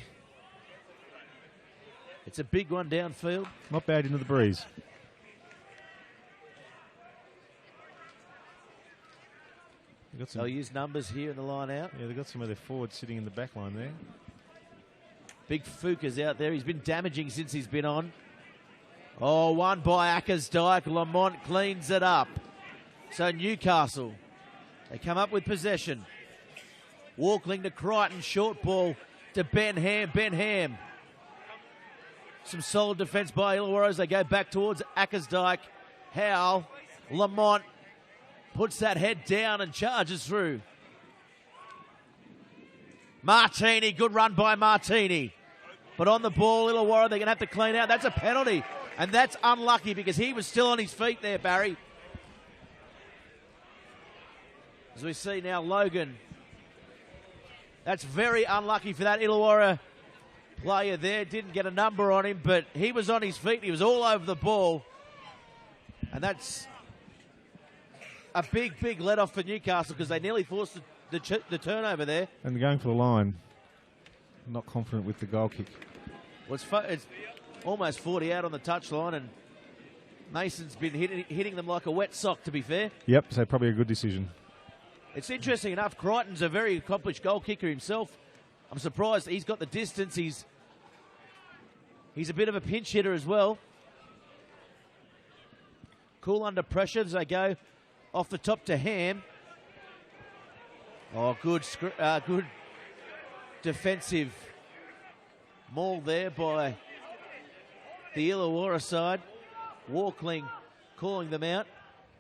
It's a big one downfield. Not bad into the breeze. They'll use numbers here in the line out. Yeah, they've got some of their forwards sitting in the back line there. Big Fuka's out there. He's been damaging since he's been on. Oh, one by Ackersdyke. Lamont cleans it up. So Newcastle, they come up with possession. Walkling to Crichton. Short ball to Ben Ham. Ben Ham. Some solid defence by Illawarra as they go back towards Ackersdyke. Howell. Lamont puts that head down and charges through. Martini, good run by Martini. But on the ball, Illawarra, they're going to have to clean out. That's a penalty. And that's unlucky because he was still on his feet there, Barry. As we see now, Logan. That's very unlucky for that Illawarra player there. Didn't get a number on him, but he was on his feet. He was all over the ball. And that's a big let-off for Newcastle because they nearly forced the turnover there. And they're going for the line. Not confident with the goal kick. Well, it's almost 40 out on the touchline, and Mason's been hitting them like a wet sock, to be fair. Yep, so probably a good decision. It's interesting enough, Crichton's a very accomplished goal kicker himself. I'm surprised he's got the distance. He's a bit of a pinch hitter as well. Cool under pressure as they go off the top to Ham. Oh, good defensive maul there by the Illawarra side. Walkling calling them out.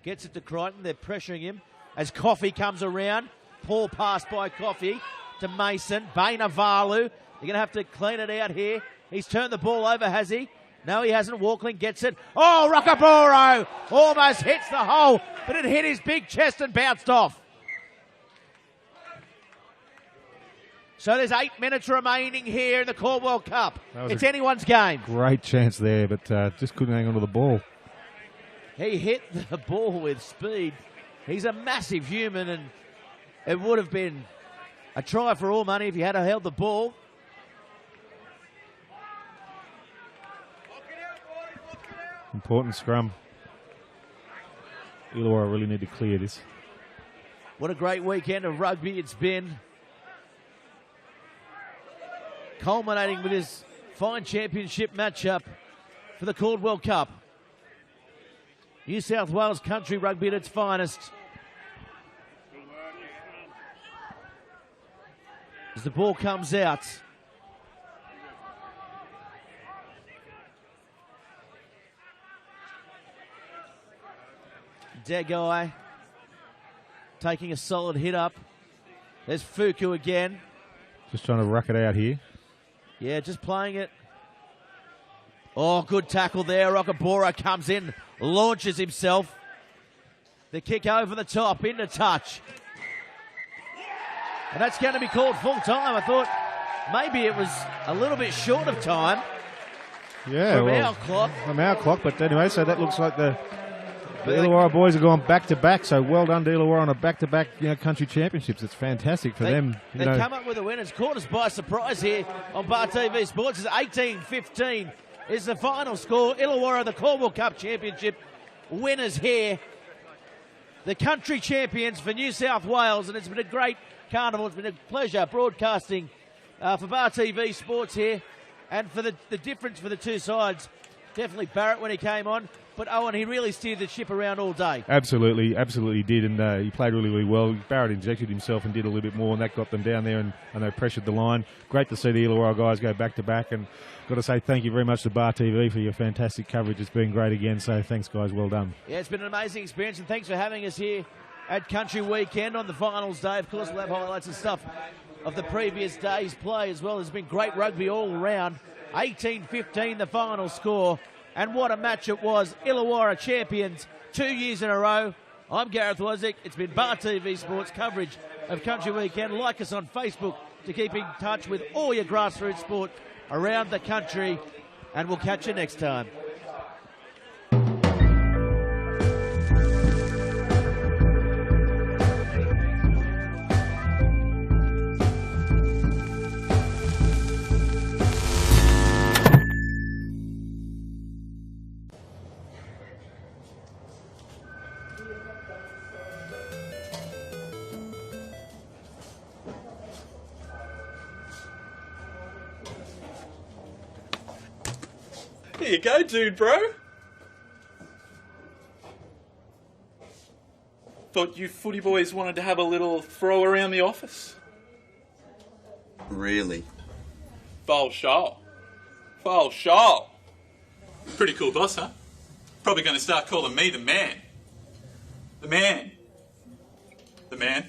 Gets it to Crichton. They're pressuring him as Coffey comes around. Poor pass by Coffey to Mason. Bainavalu. They're going to have to clean it out here. He's turned the ball over, has he? No, he hasn't. Walkling gets it. Oh, Rockaboro almost hits the hole, but it hit his big chest and bounced off. So there's 8 minutes remaining here in the Caldwell Cup. It's anyone's game. Great chance there, but just couldn't hang on to the ball. He hit the ball with speed. He's a massive human, and it would have been a try for all money if he had held the ball. Important scrum. Illawarra really need to clear this. What a great weekend of rugby it's been. Culminating with this fine championship matchup for the Caldwell Cup. New South Wales country rugby at its finest. As the ball comes out. Degai taking a solid hit up. There's Fuku again. Just trying to ruck it out here. Yeah, just playing it. Oh, good tackle there. Rockabora comes in, launches himself. The kick over the top, into touch. And that's going to be called full time. I thought maybe it was a little bit short of time. Yeah, from our clock. But anyway, so that looks like the Illawarra boys are going back-to-back, so well done to Illawarra on a back-to-back country championships. It's fantastic for them. They come up with a win. It's caught us by surprise here on Bar TV Sports. It's 18-15 is the final score. Illawarra, the Caldwell Cup Championship winners here. The country champions for New South Wales, and it's been a great carnival. It's been a pleasure broadcasting for Bar TV Sports here. And for the difference for the two sides, definitely Barrett when he came on. But Owen, he really steered the ship around all day. Absolutely did, and he played really well. Barrett injected himself and did a little bit more, and that got them down there, and they pressured the line. Great to see the Illawarra guys go back-to-back, and got to say thank you very much to Bar TV for your fantastic coverage. It's been great again, so thanks, guys. Well done. Yeah, it's been an amazing experience, and thanks for having us here at Country Weekend on the finals day. Of course, we'll have highlights and stuff of the previous day's play as well. There's been great rugby all round. 18-15 the final score, and what a match it was. Illawarra champions 2 years in a row. I'm Gareth Wozik. It's been Bar TV Sports coverage of Country Weekend. Like us on Facebook to keep in touch with all your grassroots sport around the country, and we'll catch you next time. Here you go, dude, bro. Thought you footy boys wanted to have a little throw around the office. Really? Foul show. Foul show. Pretty cool boss, huh? Probably going to start calling me the man. The man. The man.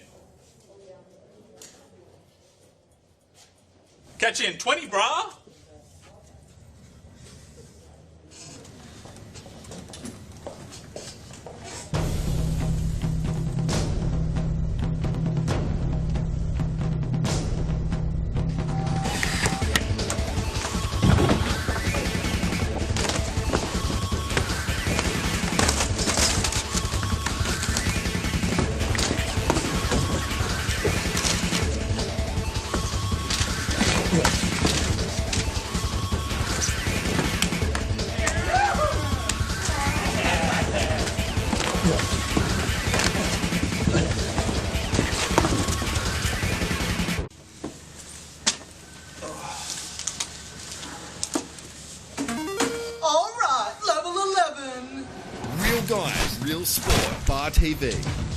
Catch you in 20, brah. All right, level 11. Real guys, real sport. Bar TV.